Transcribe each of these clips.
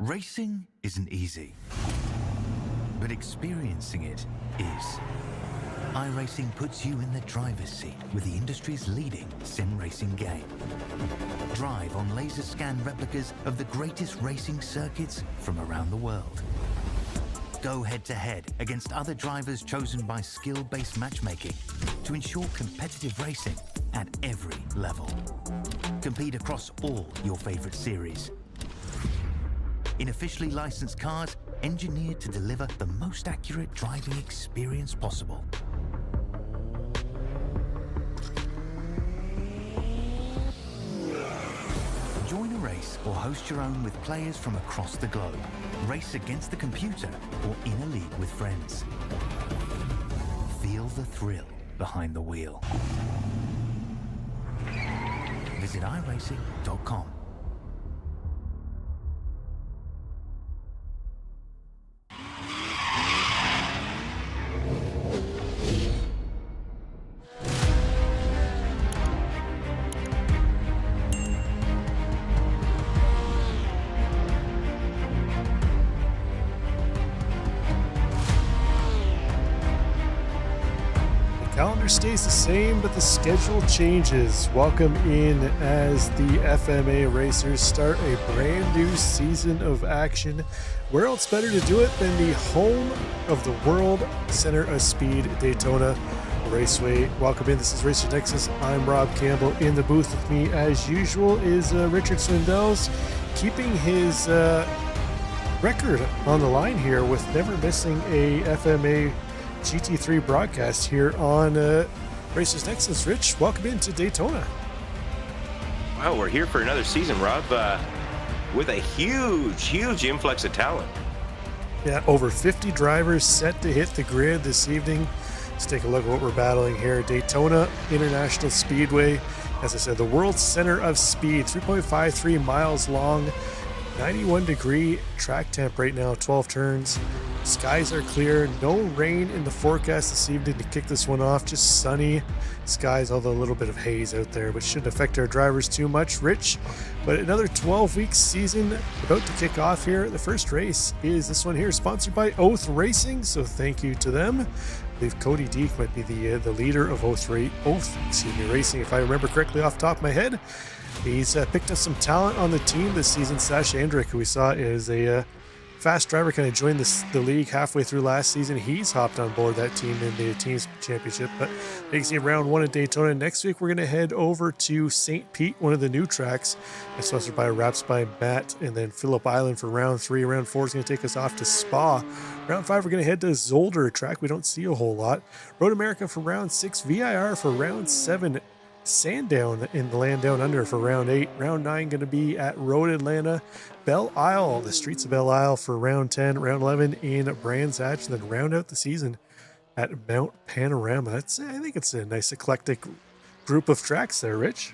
Racing isn't easy, but experiencing it is. iRacing puts you in the driver's seat with the industry's leading sim racing game. Drive on laser scan replicas of the greatest racing circuits from around the world. Go head-to-head against other drivers chosen by skill-based matchmaking to ensure competitive racing at every level. Compete across all your favorite series. In officially licensed cars, engineered to deliver the most accurate driving experience possible. Join a race or host your own with players from across the globe. Race against the computer or in a league with friends. Feel the thrill behind the wheel. Visit iRacing.com. Calendar stays the same, but the schedule changes. Welcome in as the FMA racers start a brand new season of action. Where else better to do it than the home of the World Center of Speed, Daytona Raceway. Welcome in. This is Racer Nexus. I'm Rob Campbell. In the booth with me, as usual, is Richard Swindells, keeping his record on the line here with never missing a FMA GT3 broadcast here on Racers Nexus. Rich, welcome into Daytona. Wow, we're here for another season, Rob, with a huge influx of talent. Yeah, over 50 drivers set to hit the grid this evening. Let's take a look at what we're battling here. Daytona International Speedway. As I said, the world's center of speed, 3.53 miles long, 91 degree track temp right now, 12 turns. Skies are clear, no rain in the forecast this evening to kick this one off, just sunny skies, although a little bit of haze out there, but shouldn't affect our drivers too much, Rich. But another 12-week season about to kick off here. The first race is this one here, sponsored by Oath Racing, so thank you to them. I believe Cody Deek might be the leader of Oath Racing, if I remember correctly off the top of my head. He's picked up some talent on the team this season. Sash Andrick, who we saw is a fast driver, kind of joined the league halfway through last season. He's hopped on board that team in the team's championship. But you can see round one at Daytona. Next week, we're going to head over to St. Pete, one of the new tracks. It's sponsored by Wraps by Matt. And then Phillip Island for round three. Round four is going to take us off to Spa. Round five, we're going to head to Zolder, a track we don't see a whole lot. Road America for round six. VIR for round seven. Sandown in the land down under for round 8. Round 9 going to be at Road Atlanta. Belle Isle, the streets of Belle Isle for round 10. Round 11 in Brands Hatch, and then round out the season at Mount Panorama. I think it's a nice eclectic group of tracks there, Rich.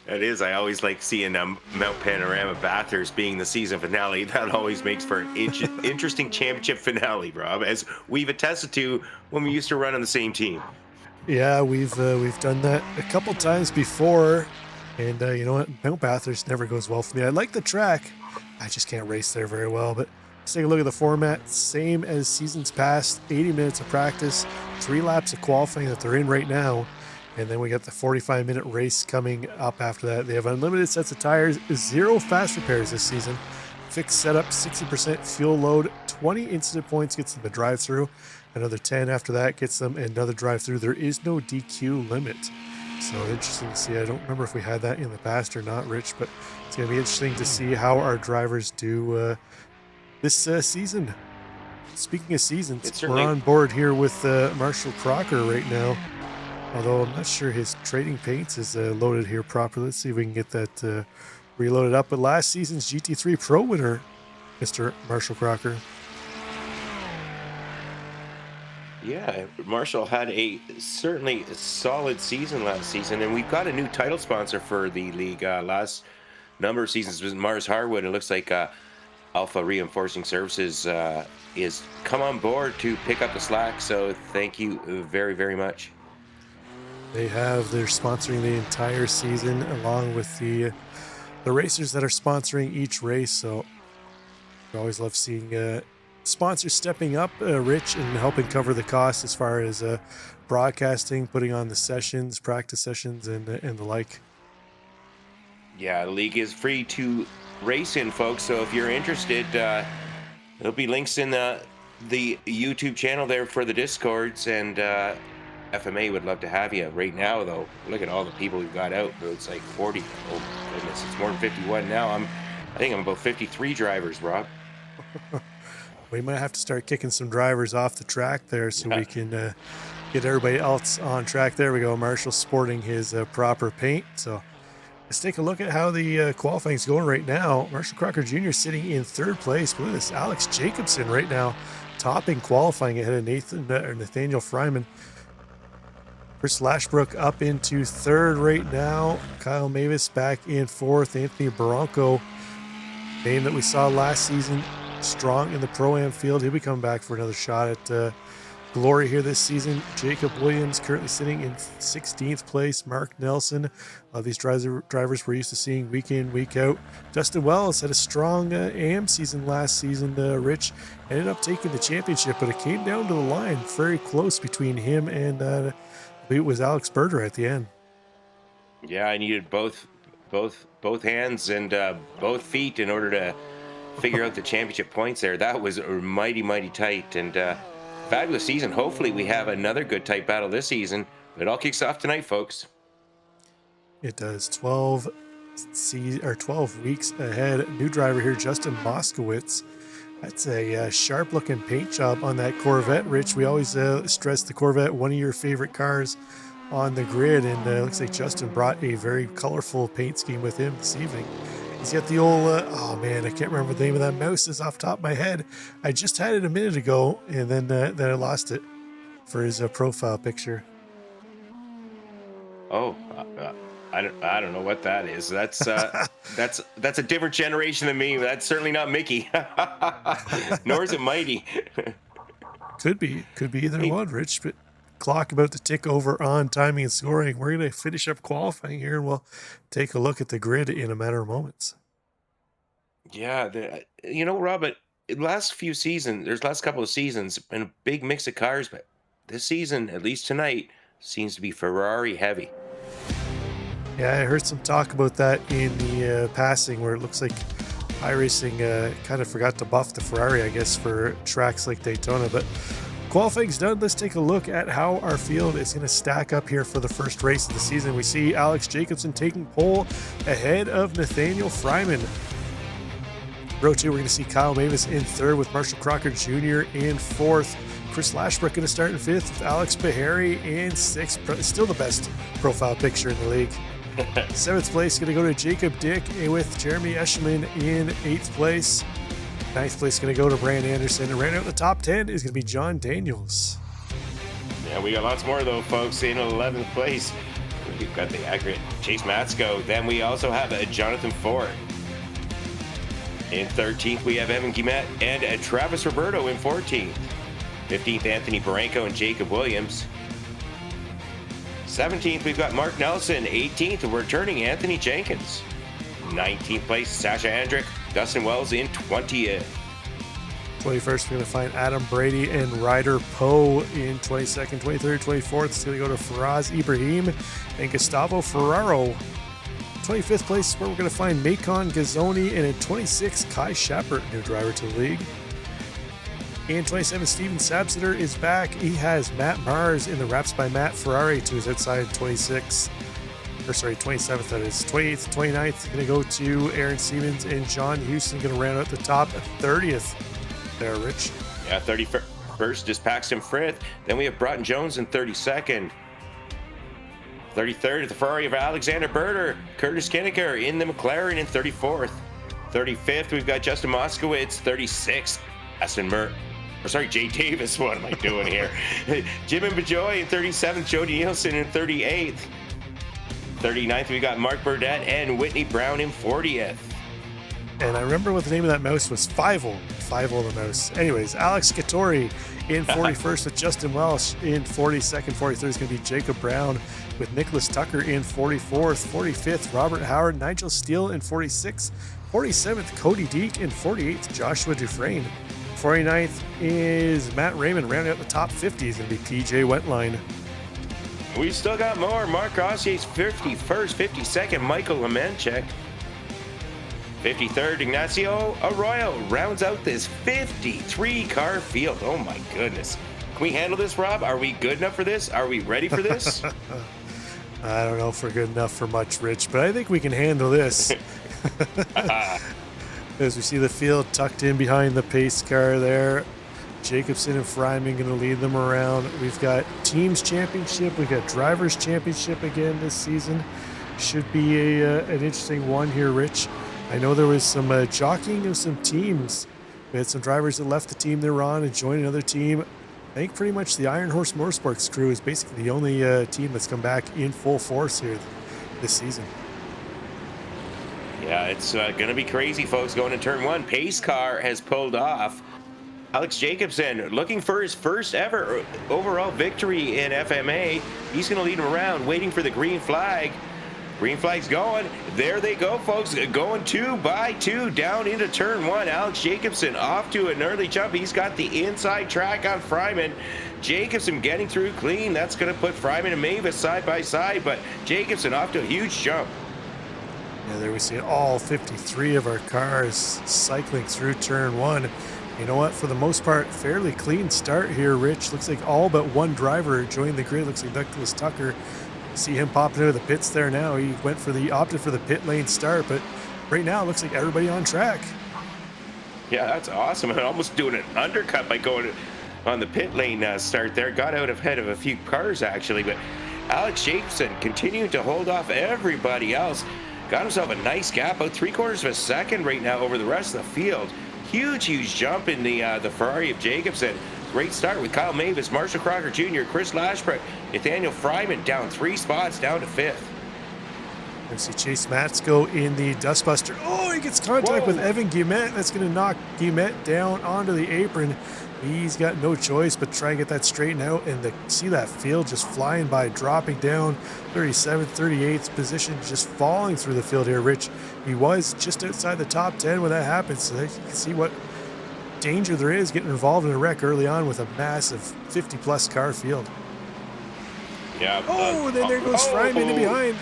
It is. I always like seeing Mount Panorama Bathurst being the season finale. That always makes for an interesting championship finale, Rob, as we've attested to when we used to run on the same team. Yeah, we've done that a couple times before, and you know what? Mount Bathurst never goes well for me. I like the track, I just can't race there very well. But let's take a look at the format. Same as seasons past, 80 minutes of practice, 3 laps of qualifying that they're in right now, and then we got the 45-minute race coming up after that. They have unlimited sets of tires, 0 fast repairs this season, fixed setup, 60% fuel load, 20 incident points gets them a drive-through. Another 10 after that gets them another drive-through. There is no DQ limit. So interesting to see. I don't remember if we had that in the past or not, Rich, but it's going to be interesting to see how our drivers do this season. Speaking of seasons, we're on board here with Marshall Crocker right now, although I'm not sure his trading paints is loaded here properly. Let's see if we can get that reloaded up. But last season's GT3 Pro winner, Mr. Marshall Crocker. Yeah, Marshall had certainly a solid season last season, and we've got a new title sponsor for the league. Last number of seasons was Mars Harwood. It looks like Alpha Reinforcing Services is come on board to pick up the slack, so thank you very, very much. They're sponsoring the entire season along with the racers that are sponsoring each race, so We always love seeing sponsors stepping up, Rich, and helping cover the cost as far as broadcasting, putting on the sessions, practice sessions, and the like. Yeah, the league is free to race in, folks. So if you're interested, there'll be links in the YouTube channel there for the Discords, and FMA would love to have you. Right now, though, look at all the people we've got out. It's like 40. Oh goodness, it's more than 51 now. I think I'm about 53 drivers, Rob. We might have to start kicking some drivers off the track there so we can get everybody else on track. There we go. Marshall sporting his proper paint. So let's take a look at how the qualifying is going right now. Marshall Crocker Jr. sitting in third place. Look at this. Alex Jacobson right now topping qualifying ahead of Nathaniel Fryman. Chris Lashbrook up into third right now. Kyle Mavis back in fourth. Anthony Barranco, name that we saw last season, strong in the Pro-Am field. He'll be coming back for another shot at glory here this season. Jacob Williams currently sitting in 16th place. Mark Nelson. These drivers we're used to seeing week in, week out. Justin Wells had a strong AM season last season. Rich ended up taking the championship, but it came down to the line. Very close between him and it was Alex Berger at the end. Yeah, I needed both hands and both feet in order to figure out the championship points there. That was mighty tight, and fabulous season. Hopefully we have another good tight battle this season. It all kicks off tonight, folks. It does. 12 weeks ahead. New driver here, Justin Moskowitz. That's a sharp looking paint job on that Corvette, Rich. We always stress the Corvette, one of your favorite cars on the grid, and it looks like Justin brought a very colorful paint scheme with him this evening. He's got the old, oh man, I can't remember the name of that mouse is off the top of my head. I just had it a minute ago, and then I lost it for his profile picture. Oh, I don't know what that is. That's that's a different generation than me. That's certainly not Mickey. Nor is it Mighty. Could be either one, Rich. But clock about to tick over on timing and scoring. We're going to finish up qualifying here, and we'll take a look at the grid in a matter of moments. Yeah, Robert, last couple of seasons, been a big mix of cars, but this season, at least tonight, seems to be Ferrari heavy. Yeah, I heard some talk about that in the passing, where it looks like iRacing kind of forgot to buff the Ferrari, I guess, for tracks like Daytona. But qualifying's done. Let's take a look at how our field is going to stack up here for the first race of the season. We see Alex Jacobson taking pole ahead of Nathaniel Fryman. Row 2, we're going to see Kyle Mavis in third with Marshall Crocker Jr. in fourth. Chris Lashbrook going to start in fifth with Alex Behary in sixth. Still the best profile picture in the league. Seventh place going to go to Jacob Dick with Jeremy Eschelman in eighth place. Ninth place going to go to Brand Anderson. And right out the top 10 is going to be John Daniels. Yeah, we got lots more though, folks. In 11th place, we've got the accurate Chase Matsko. Then we also have a Jonathan Ford. In 13th, we have Evan Guimet and Travis Roberto in 14th. 15th, Anthony Barranco and Jacob Williams. 17th, we've got Mark Nelson. 18th, returning Anthony Jenkins. 19th place, Sasha Andrick. Dustin Wells in 20th. 21st, we're going to find Adam Brady and Ryder Poe in 22nd, 23rd, 24th. It's going to go to Faraz Ibrahim and Gustavo Ferraro. 25th place is where we're going to find Macon Gazzoni, and in 26th, Kai Schappert, new driver to the league. In 27th, Steven Sabsiter is back. He has Matt Mars in the Wraps by Matt Ferrari to his outside 26th. 27th, that is. 28th, 29th, going to go to Aaron Stevens, and John Houston going to round out the top 30th there, Rich. Yeah, 31st is Paxton Frith. Then we have Broughton Jones in 32nd. 33rd, the Ferrari of Alexander Berger. Curtis Kinnicker in the McLaren in 34th. 35th, we've got Justin Moskowitz. 36th, Jay Davis. What am I doing here? Jim and Bajoy in 37th. Jody Nielsen in 38th. 39th, we got Mark Burdett and Whitney Brown in 40th. And I remember what the name of that mouse was. Fivel the mouse. Anyways, Alex Scattori in 41st with Justin Welsh in 42nd. 43rd is going to be Jacob Brown with Nicholas Tucker in 44th. 45th, Robert Howard, Nigel Steele in 46th. 47th, Cody Deek. And 48th, Joshua Dufresne. 49th is Matt Raymond. Rounding out the top 50 is going to be PJ Wetline. We still got more. Mark Rossier's 51st, 52nd, Michael Lemenchek. 53rd, Ignacio Arroyo rounds out this 53-car field. Oh my goodness. Can we handle this, Rob? Are we good enough for this? Are we ready for this? I don't know if we're good enough for much, Rich, but I think we can handle this. As we see the field tucked in behind the pace car there. Jacobson and Fryman going to lead them around. We've got Teams Championship. We've got Drivers Championship again this season. Should be an interesting one here, Rich. I know there was some jockeying of some teams. We had some drivers that left the team they were on and joined another team. I think pretty much the Iron Horse Motorsports crew is basically the only team that's come back in full force here this season. Yeah, it's going to be crazy, folks, going to turn one. Pace car has pulled off. Alex Jacobson looking for his first ever overall victory in FMA. He's going to lead him around, waiting for the green flag. Green flag's going. There they go, folks. Going 2 by 2 down into turn one. Alex Jacobson off to an early jump. He's got the inside track on Fryman. Jacobson getting through clean. That's going to put Fryman and Mavis side by side, but Jacobson off to a huge jump. Yeah, there we see all 53 of our cars cycling through turn one. You know what? For the most part, fairly clean start here, Rich. Looks like all but one driver joined the grid. Looks like Douglas Tucker. See him popping into the pits there now. He opted for the pit lane start, but right now it looks like everybody on track. Yeah, that's awesome. And almost doing an undercut by going on the pit lane start there. Got out ahead of a few cars, actually, but Alex Jacobson continuing to hold off everybody else. Got himself a nice gap, about 3/4 of a second right now over the rest of the field. Huge jump in the Ferrari of Jacobson. Great start with Kyle Mavis, Marshall Crocker Jr., Chris Lashbrook, Nathaniel Fryman down 3 spots, down to 5th. We see Chase Matsko in the Dustbuster. Oh, he gets contact with Evan Guillemette. That's going to knock Guillemette down onto the apron. He's got no choice but try and get that straightened out. And see that field just flying by, dropping down 37th, 38th position, just falling through the field here, Rich. He was just outside the top 10 when that happened. So you can see what danger there is getting involved in a wreck early on with a massive 50-plus car field. Yeah. Oh, then there goes Fryman in behind.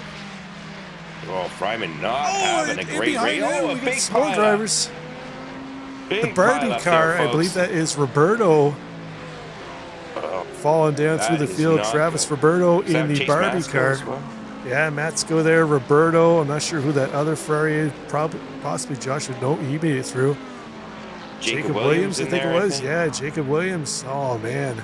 Oh, Fryman not having a great race. Oh, a big small drivers. Big the Barbie car, there, I believe that is Roberto falling down through the field. Travis good. Roberto in the Barbie car. Well? Yeah, Matsko there. Roberto. I'm not sure who that other Ferrari is. Possibly Joshua. No, he made it through. Jacob Williams, I think it was. Yeah, Jacob Williams. Oh, man.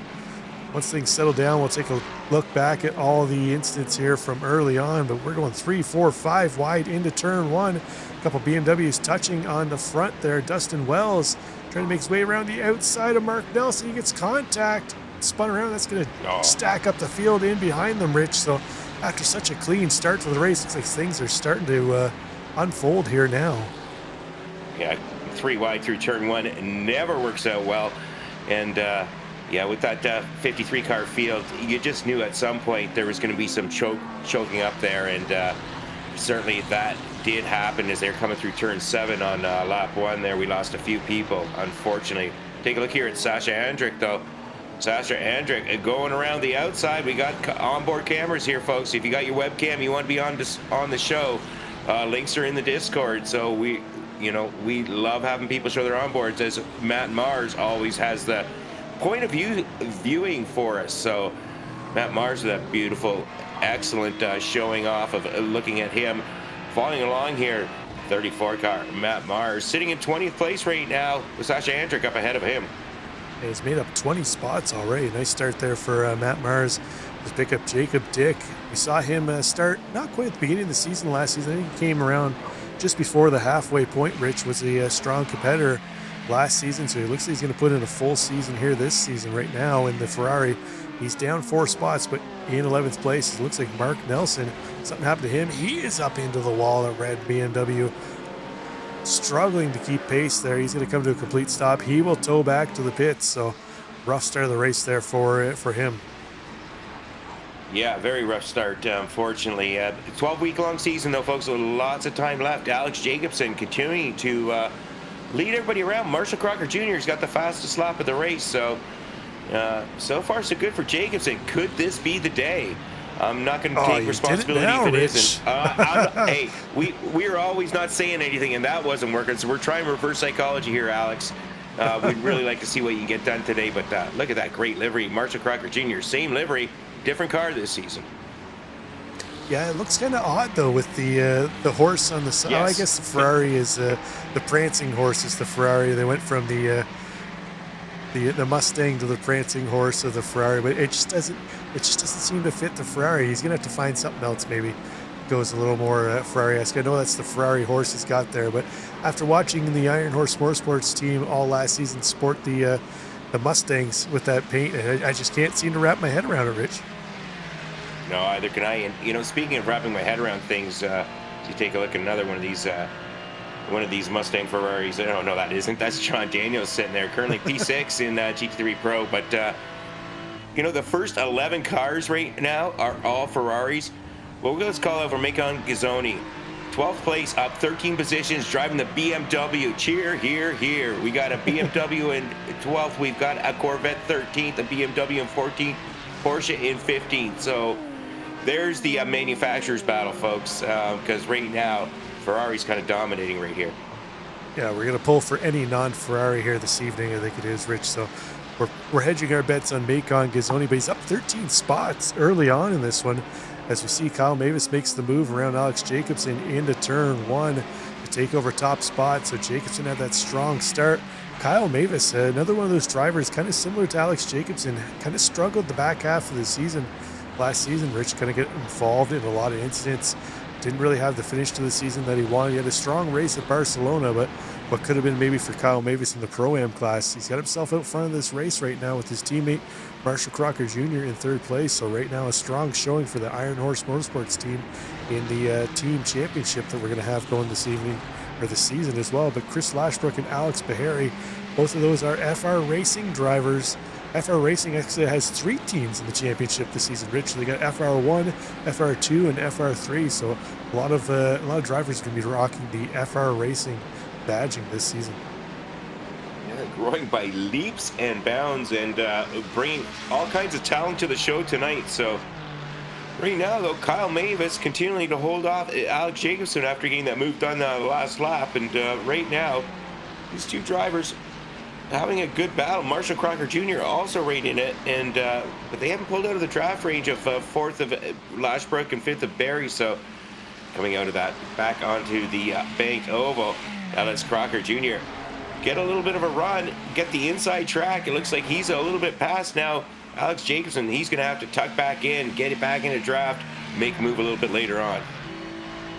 Once things settle down, we'll take a look back at all the incidents here from early on, but we're going 3, 4, 5 wide into turn one. A couple BMWs touching on the front there. Dustin Wells trying to make his way around the outside of Mark Nelson. He gets contact, spun around. That's going to stack up the field in behind them, Rich. So after such a clean start to the race, looks like things are starting to unfold here now. Yeah, 3 wide through turn one. It never works out well. And yeah, with that 53 car field, you just knew at some point there was going to be some choking up there, and certainly that did happen as they're coming through turn 7 on lap 1 there. We lost a few people, unfortunately. Take a look here at Sasha Andrick, though. Sasha Andrick going around the outside. We got onboard cameras here, folks. If you got your webcam, you want to be on the show, links are in the Discord. So we love having people show their onboards, as Matt Mars always has the point of view viewing for us. So Matt Mars with that beautiful, excellent showing off of looking at him following along here. 34 car Matt Mars sitting in 20th place right now with Sasha Andrick up ahead of him. Yeah, he's made up 20 spots already. Nice start there for Matt Mars. Just pick up Jacob Dick. We saw him start not quite at the beginning of the season last season. I think he came around just before the halfway point. Rich was a strong competitor last season, so he looks like he's going to put in a full season here this season. Right now in the Ferrari, he's down 4 spots, but in 11th place. It looks like Mark Nelson, something happened to him. He is up into the wall at red BMW, struggling to keep pace there. He's going to come to a complete stop. He will tow back to the pits, so rough start of the race there for him. Yeah, very rough start, unfortunately. 12-week-long season, though, folks, with lots of time left. Alex Jacobson continuing to lead everybody around. Marshall Crocker Jr. has got the fastest lap of the race, so so far so good for Jacobson. Could this be the day? I'm not going to take responsibility now, if it Rich. isn't. Hey, we're always not saying anything, and that wasn't working, so we're trying reverse psychology here, Alex. We'd really like to see what you get done today, but look at that great livery. Marshall Crocker Jr., same livery, different car this season. Yeah, it looks kind of odd though with the horse on the side. Yes. Oh, I guess the Ferrari is the prancing horse is the Ferrari. They went from the Mustang to the prancing horse of the Ferrari, but it just doesn't seem to fit the Ferrari. He's gonna have to find something else, maybe goes a little more Ferrari-esque. I know that's the Ferrari horse he's got there, but after watching the Iron Horse Motorsports team all last season sport the Mustangs with that paint, I just can't seem to wrap my head around it, Rich. No, either can I. And speaking of wrapping my head around things, you take a look at another one of these Mustang Ferraris. Oh no, that isn't. That's John Daniels sitting there, currently P6 in GT3 Pro. But the first 11 cars right now are all Ferraris. Well, let's call out for Macon Gazzoni. 12th place, up 13 positions, driving the BMW. Cheer, here, here. We got a BMW in 12th. We've got a Corvette 13th, a BMW in 14th, Porsche in 15th. So there's the manufacturer's battle, folks, because right now, Ferrari's kind of dominating right here. Yeah, we're going to pull for any non-Ferrari here this evening, I think it is, Rich. So we're hedging our bets on Macon Gazzoni, but he's up 13 spots early on in this one. As we see, Kyle Mavis makes the move around Alex Jacobson into turn one to take over top spot. So Jacobson had that strong start. Kyle Mavis, another one of those drivers, kind of similar to Alex Jacobson, kind of struggled the back half of the season. Last season, Rich kind of get involved in a lot of incidents. Didn't really have the finish to the season that he wanted. He had a strong race at Barcelona, but what could have been maybe for Kyle Mavis in the Pro-Am class, he's got himself out front of this race right now with his teammate Marshall Crocker Jr. in third place. So right now a strong showing for the Iron Horse Motorsports team in the team championship that we're going to have going this evening, or this season as well. But Chris Lashbrook and Alex Bahari, both of those are FR Racing drivers. FR Racing actually has 3 teams in the championship this season, Rich. They got FR1, FR2, and FR3. So a lot of drivers are going to be rocking the FR Racing badging this season. Yeah, growing by leaps and bounds, and bringing all kinds of talent to the show tonight. So right now, though, Kyle Mavis continuing to hold off Alex Jacobson after getting that move done the last lap. And right now, these two drivers having a good battle. Marshall Crocker Jr. also right in it, and but they haven't pulled out of the draft range of 4th of Lashbrook and 5th of Barry. So coming out of that, back onto the bank oval, Alex Crocker Jr. get a little bit of a run, get the inside track. It looks like he's a little bit past now. Alex Jacobson, he's going to have to tuck back in, get it back into draft, make a move a little bit later on.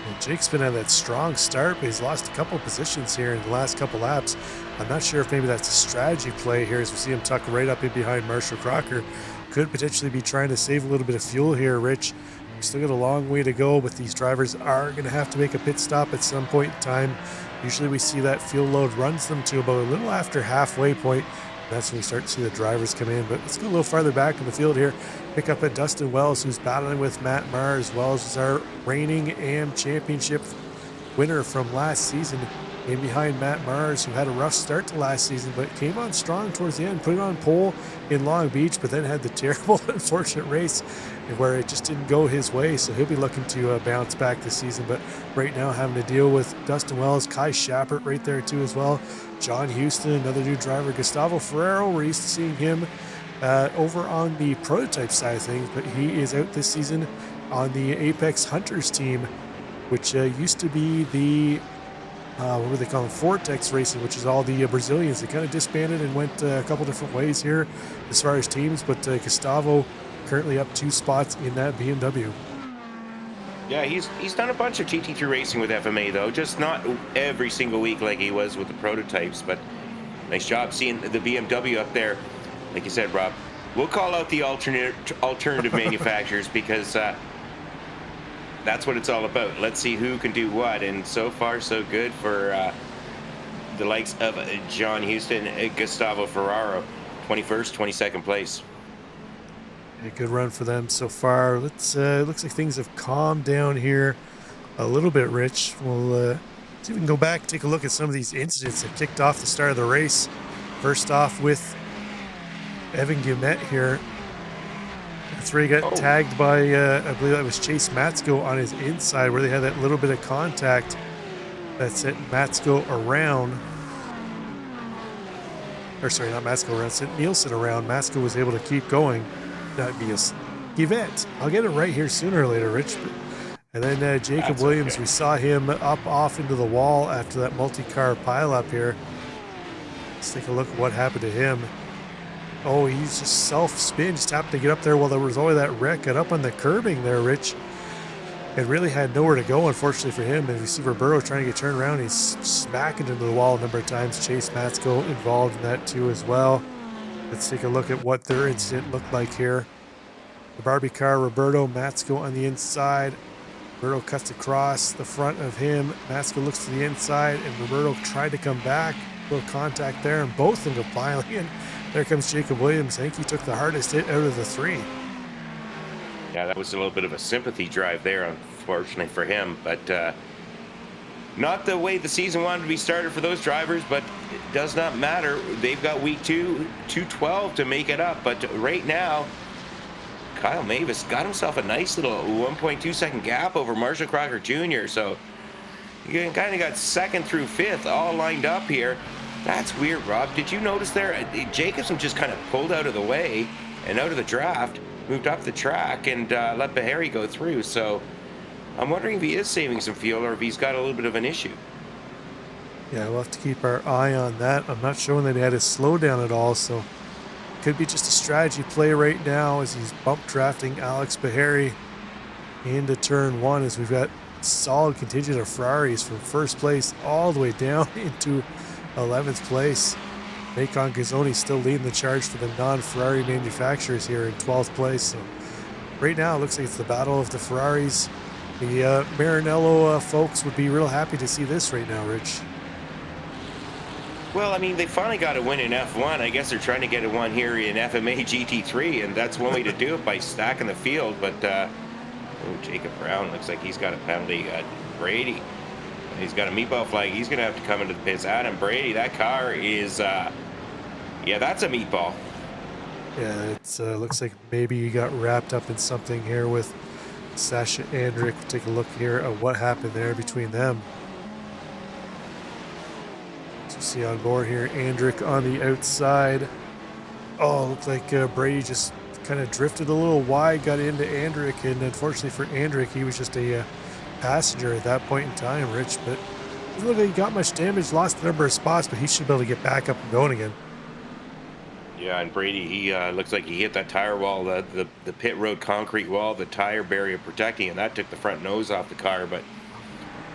Well, Jake's been on that strong start, but he's lost a couple positions here in the last couple laps. I'm not sure if maybe that's a strategy play here, as we see him tuck right up in behind Marshall Crocker. Could potentially be trying to save a little bit of fuel here, Rich. We still got a long way to go, but these drivers are going to have to make a pit stop at some point in time. Usually we see that fuel load runs them to about a little after halfway point. That's when we start to see the drivers come in. But let's go a little farther back in the field here. Pick up at Dustin Wells, who's battling with Matt Maher, as well as our reigning AM championship winner from last season. In behind Matt Mars, who had a rough start to last season, but came on strong towards the end, put it on pole in Long Beach, but then had the terrible, unfortunate race where it just didn't go his way. So he'll be looking to bounce back this season. But right now having to deal with Dustin Wells, Kai Schappert right there too as well. John Houston, another new driver, Gustavo Ferrero. We're used to seeing him over on the prototype side of things, but he is out this season on the Apex Hunters team, which used to be the what were they calling Vortex Racing, which is all the Brazilians. They kind of disbanded and went a couple different ways here as far as teams, but Gustavo currently up 2 spots in that BMW. Yeah, he's done a bunch of GT3 racing with FMA, though, just not every single week like he was with the prototypes, but nice job seeing the BMW up there. Like you said, Rob, we'll call out the alternative manufacturers because that's what it's all about. Let's see who can do what, and so far so good for the likes of John Houston, Gustavo Ferraro, 21st, 22nd place. A good run for them so far. Let's looks like things have calmed down here a little bit, Rich. We'll see if we can go back and take a look at some of these incidents that kicked off the start of the race. First off with Evan Guillemette here. That's where he got tagged by, I believe that was Chase Matsko on his inside, where they had that little bit of contact that sent Matsko around. Or sorry, not Matsko around, sent Nielsen around. Matsko was able to keep going. Not Nielsen. Guillemette. I'll get it right here sooner or later, Rich. And then Jacob Williams, we saw him up off into the wall after that multi-car pileup here. Let's take a look at what happened to him. Oh, he's just self-spin, just happened to get up there while there was only that wreck. Got up on the curbing there, Rich. And really had nowhere to go, unfortunately for him. And you see Roberto trying to get turned around. He's smacking into the wall a number of times. Chase Matsko involved in that too as well. Let's take a look at what their incident looked like here. The Barbie car, Roberto, Matsko on the inside. Roberto cuts across the front of him. Matsko looks to the inside, and Roberto tried to come back. A little contact there, and both end up piling in. There comes Jacob Williams. I think he took the hardest hit out of the three. Yeah, that was a little bit of a sympathy drive there, unfortunately for him. But not the way the season wanted to be started for those drivers, but it does not matter. They've got week 212 to make it up. But right now, Kyle Mavis got himself a nice little 1.2 second gap over Marshall Crocker Jr. So you kind of got second through fifth all lined up here. That's weird, Rob. Did you notice there? Jacobson just kind of pulled out of the way and out of the draft, moved up the track, and let Bahari go through. So I'm wondering if he is saving some fuel or if he's got a little bit of an issue. Yeah, we'll have to keep our eye on that. I'm not showing that he had to slow down at all, so could be just a strategy play right now as he's bump drafting Alex Bahari into turn one, as we've got solid contingent of Ferraris from first place all the way down into 11th place. Macon Gazzoni still leading the charge for the non-Ferrari manufacturers here in 12th place. So right now it looks like it's the battle of the Ferraris. The Maranello folks would be real happy to see this right now, Rich. Well, I mean, they finally got a win in F1. I guess they're trying to get a one here in FMA GT3, and that's one way to do it, by stacking the field. But Jacob Brown looks like he's got a penalty. Brady, he's got a meatball flag. He's going to have to come into the pits. Adam Brady, that car is, yeah, that's a meatball. Yeah, it looks like maybe he got wrapped up in something here with Sasha Andrick. We'll take a look here at what happened there between them. So you see on board here, Andrick on the outside. Oh, looked like Brady just kind of drifted a little wide, got into Andrick, and unfortunately for Andrick, he was just a passenger at that point in time, Rich. But it doesn't look like he got much damage, lost a number of spots, but he should be able to get back up and going again. Yeah, and Brady, he looks like he hit that tire wall, the pit road concrete wall, the tire barrier protecting, and that took the front nose off the car. But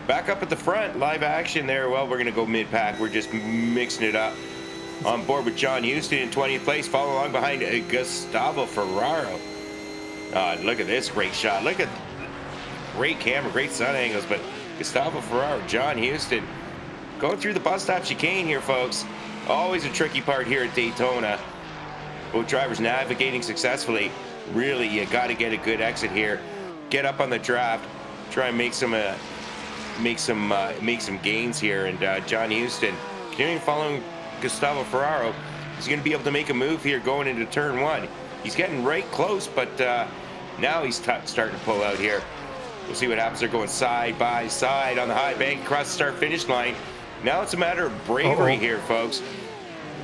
back up at the front, live action there. Well, we're going to go mid-pack. We're just mixing it up. On board with John Houston in 20th place, follow along behind Gustavo Ferraro. Look at this great shot. Look at great camera, great sun angles, but Gustavo Ferraro, John Houston, going through the bus stop chicane here, folks. Always a tricky part here at Daytona. Both drivers navigating successfully. Really, you got to get a good exit here. Get up on the draft. Try and make some gains here. And John Houston, continuing following Gustavo Ferraro, is going to be able to make a move here going into turn one. He's getting right close, but now he's starting to pull out here. We'll see what happens. They're going side by side on the high bank across the start-finish line. Now it's a matter of bravery here, folks.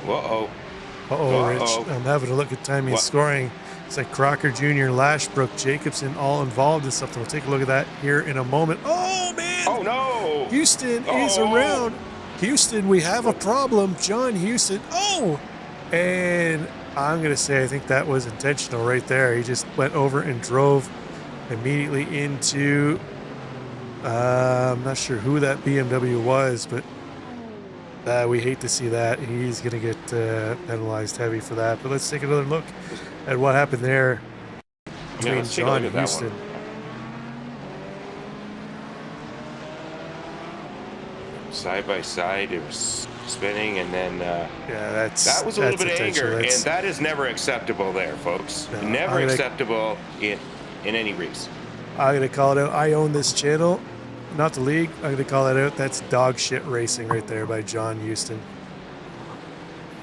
Whoa. Rich. I'm having a look at timing scoring. It's like Crocker Jr., Lashbrook, Jacobson all involved in something. We'll take a look at that here in a moment. Oh, man! Oh, no! Houston is around. Houston, we have a problem. John Houston. Oh! And I'm going to say I think that was intentional right there. He just went over and drove immediately into... I'm not sure who that BMW was, but we hate to see that. He's going to get penalized heavy for that. But let's take another look at what happened there between John and Houston. side by side. It was spinning, and then Yeah, that was a little bit of anger, and That's, that is never acceptable there, folks. No, Never acceptable in any race. I'm going to call it out. I own this channel, not the league. I'm going to call that out. That's dog shit racing right there by John Houston.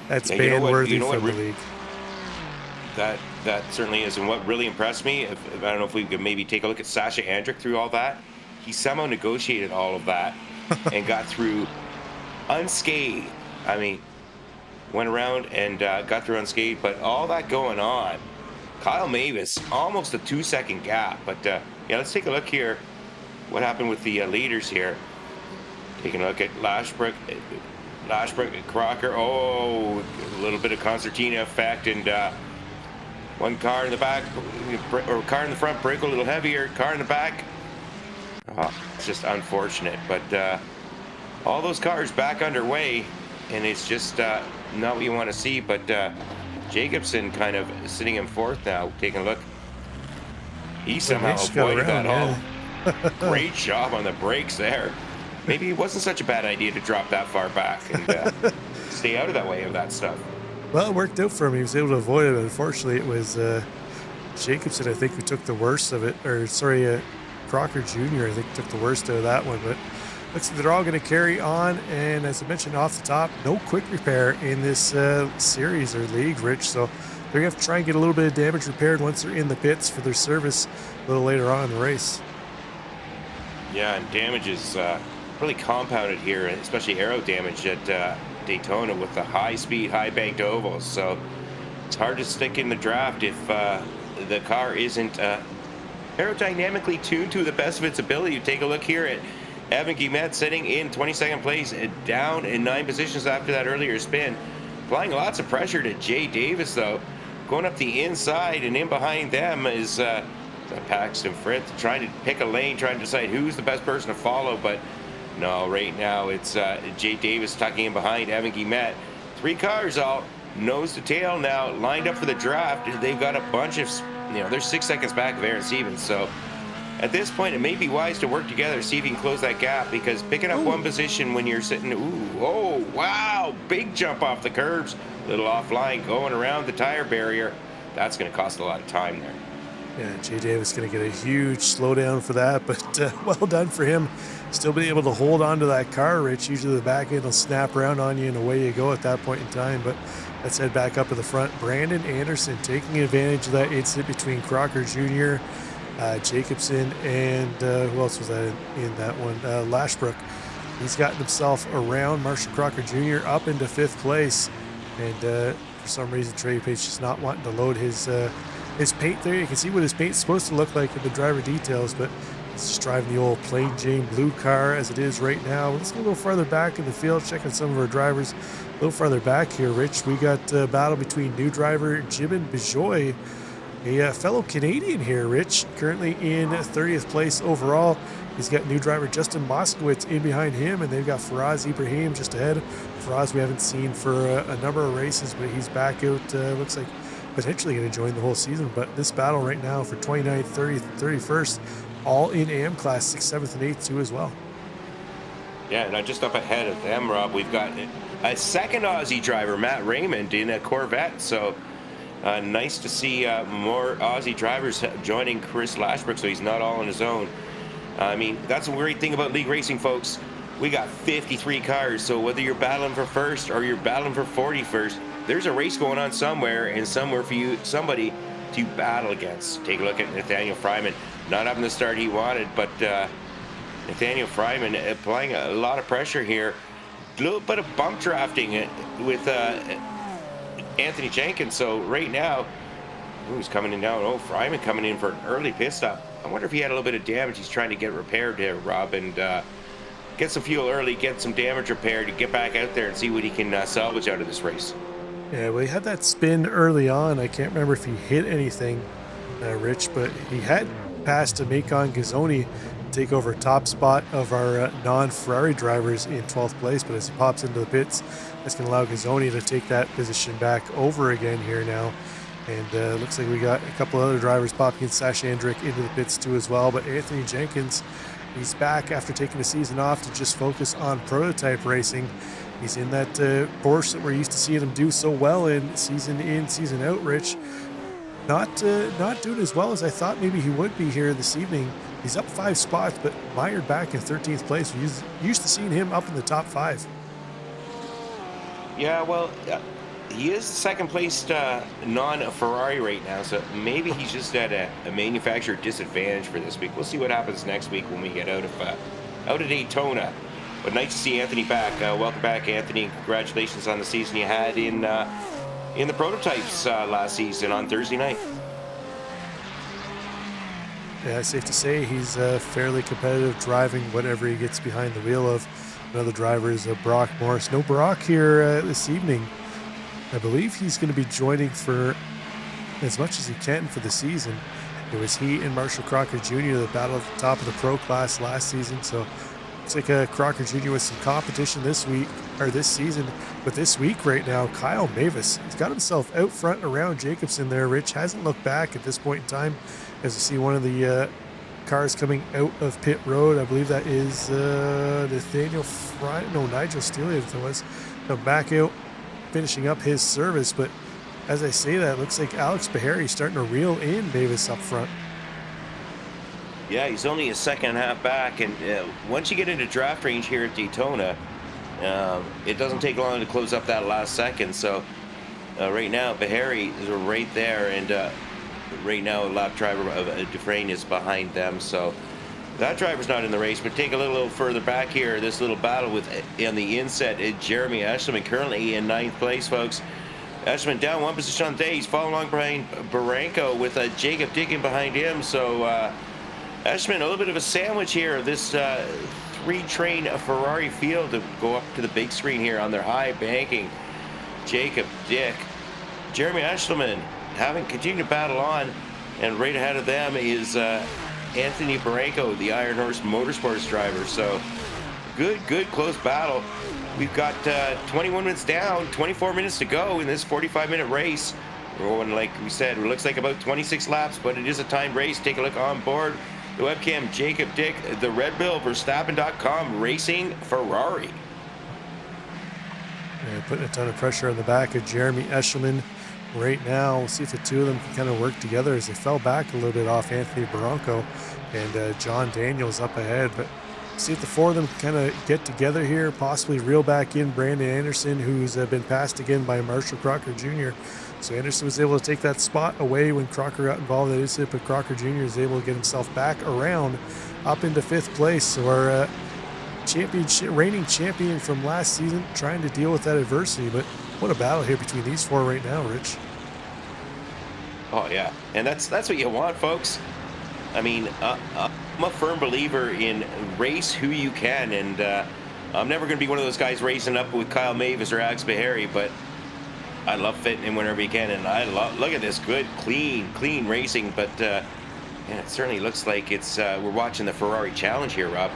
That's Yeah, ban-worthy from the league. That certainly is. And what really impressed me, I don't know if we could maybe take a look at Sasha Andrick through all that. He somehow negotiated all of that and got through unscathed. I mean, went around and got through unscathed, but all that going on. Kyle Mavis, almost a 2-second gap. But yeah, let's take a look here. What happened with the leaders here? Taking a look at Lashbrook and Crocker. Oh, a little bit of concertina effect, and one car in the back, or car in the front, brake a little heavier, car in the back. Oh, it's just unfortunate, but all those cars back underway, and it's just not what you want to see. But Jacobson kind of sitting in fourth now, taking a look. He somehow avoided that all. Great job on the brakes there. Maybe it wasn't such a bad idea to drop that far back and stay out of that way of that stuff. Well, it worked out for him. He was able to avoid it. Unfortunately, it was Jacobson, I think, who took the worst of it. Or, sorry, Crocker Jr., I think, took the worst out of that one. But looks like they're all going to carry on. And as I mentioned off the top, no quick repair in this series or league, Rich. So they're going to have to try and get a little bit of damage repaired once they're in the pits for their service a little later on in the race. Yeah, and damage is really compounded here, especially aero damage at Daytona with the high-speed, high-banked ovals. So it's hard to stick in the draft if the car isn't aerodynamically tuned to the best of its ability. You take a look here at Evan Guillemette sitting in 22nd place, down in 9 positions after that earlier spin. Applying lots of pressure to Jay Davis, though. Going up the inside, and in behind them is Paxton Fritz, trying to pick a lane, trying to decide who's the best person to follow. But no, right now it's Jay Davis tucking in behind Evan Guillemette. 3 cars all nose to tail now, lined up for the draft. They've got a bunch of, they're 6 seconds back of Aaron Stevens. So at this point, it may be wise to work together, see if you can close that gap, because picking up one position when you're sitting, oh, wow, big jump off the curbs, little offline, going around the tire barrier. That's going to cost a lot of time there. Yeah, Jay Davis going to get a huge slowdown for that, but well done for him. Still being able to hold on to that car, Rich. Usually the back end will snap around on you and away you go at that point in time. But let's head back up to the front. Brandon Anderson taking advantage of that incident between Crocker Jr., Jacobson, and who else was that in that one? Lashbrook. He's gotten himself around Marshall Crocker Jr. up into 5th place. And for some reason, Trey Page is not wanting to load his paint there. You can see what his paint's supposed to look like in the driver details, but he's just driving the old plain Jane blue car as it is right now. Let's go a little farther back in the field, checking some of our drivers. A little farther back here, Rich, we got a battle between new driver Jibin Bijoy, a fellow Canadian here, Rich, currently in 30th place overall. He's got new driver Justin Moskowitz in behind him, and they've got Faraz Ibrahim just ahead. Faraz we haven't seen for a number of races, but he's back out, looks like potentially going to join the whole season. But this battle right now for 29th, 30th, 31st, all in AM class, 6th, 7th, and 8th too as well. Yeah, and just up ahead of them, Rob, we've got a second Aussie driver, Matt Raymond, in a Corvette. So nice to see more Aussie drivers joining Chris Lashbrook, so he's not all on his own. I mean, that's the great thing about league racing, folks. We got 53 cars, so whether you're battling for first or you're battling for 41st, there's a race going on somewhere, and somewhere for you, somebody to battle against. Take a look at Nathaniel Fryman, not having the start he wanted, but Nathaniel Fryman applying a lot of pressure here. A little bit of bump drafting with Anthony Jenkins. So right now, who's coming in now? Oh, Fryman coming in for an early pit stop. I wonder if he had a little bit of damage he's trying to get repaired there, Rob, and get some fuel early, get some damage repaired, and get back out there and see what he can salvage out of this race. Yeah, well, he had that spin early on. I can't remember if he hit anything, Rich, but he had passed to Macon Gazzoni, take over top spot of our non-Ferrari drivers in 12th place. But as he pops into the pits, that's going to allow Gazzoni to take that position back over again here now. And looks like we got a couple other drivers popping in, Sash Andrick into the pits too as well. But Anthony Jenkins He's back after taking a season off to just focus on prototype racing. He's in that Porsche that we're used to seeing him do so well in, season out, Rich. Not doing as well as I thought maybe he would be here this evening. He's up 5 spots, but mired back in 13th place. We're used to seeing him up in the top 5. Yeah, well, he is second placed non-Ferrari right now, so maybe he's just at a manufacturer disadvantage for this week. We'll see what happens next week when we get out of Daytona. But nice to see Anthony back. Welcome back, Anthony. Congratulations on the season you had in the prototypes last season on Thursday night. Yeah, safe to say he's fairly competitive driving whatever he gets behind the wheel of. Another driver is Brock Morris. No Brock here this evening. I believe he's going to be joining for as much as he can for the season. It was he and Marshall Crocker Jr. that battled at the top of the pro class last season, so looks like Crocker Jr. with some competition this season. But this week right now, Kyle Mavis, he's got himself out front around Jacobson there. Rich hasn't looked back at this point in time as we see one of the cars coming out of pit road. I believe that is Nigel Steele, if it was. Back out, finishing up his service. But as I say that, it looks like Alex Bahari starting to reel in Mavis up front. Yeah, he's only a second and a half back, and once you get into draft range here at Daytona, it doesn't take long to close up that last second. So right now, Bahari is right there, and right now, lap driver of Dufresne is behind them. So that driver's not in the race. But take a little further back here, this little battle with on the inset, Jeremy Eshelman currently in 9th place, folks. Eshelman down 1 position on the day. He's following along behind Baranco with Jacob Diggin behind him. So Eshelman, a little bit of a sandwich here of this 3-train Ferrari field to go up to the big screen here on their high banking. Jacob Dick, Jeremy Eshelman having continued to battle on, and right ahead of them is Anthony Baranco, the Iron Horse Motorsports driver. So good close battle. We've got 21 minutes down, 24 minutes to go in this 45-minute race. We're going, like we said, it looks like about 26 laps, but it is a timed race. Take a look on board the webcam. Jacob Dick, the Red Bull Verstappen.com Racing Ferrari. Yeah, putting a ton of pressure on the back of Jeremy Eshelman right now. We'll see if the two of them can kind of work together as they fell back a little bit off Anthony Baranco and John Daniels up ahead. But see if the four of them can kind of get together here, possibly reel back in Brandon Anderson, who's been passed again by Marshall Crocker Jr. So Anderson was able to take that spot away when Crocker got involved in that incident, but Crocker Jr. is able to get himself back around up into 5th place. So our reigning champion from last season trying to deal with that adversity. But what a battle here between these four right now, Rich. Oh yeah, and that's what you want, folks. I mean, I'm a firm believer in race who you can, and I'm never going to be one of those guys racing up with Kyle Mavis or Alex Bahari, but I love fitting in whenever you can, and look at this good, clean racing. But yeah, it certainly looks like it's we're watching the Ferrari Challenge here, Rob.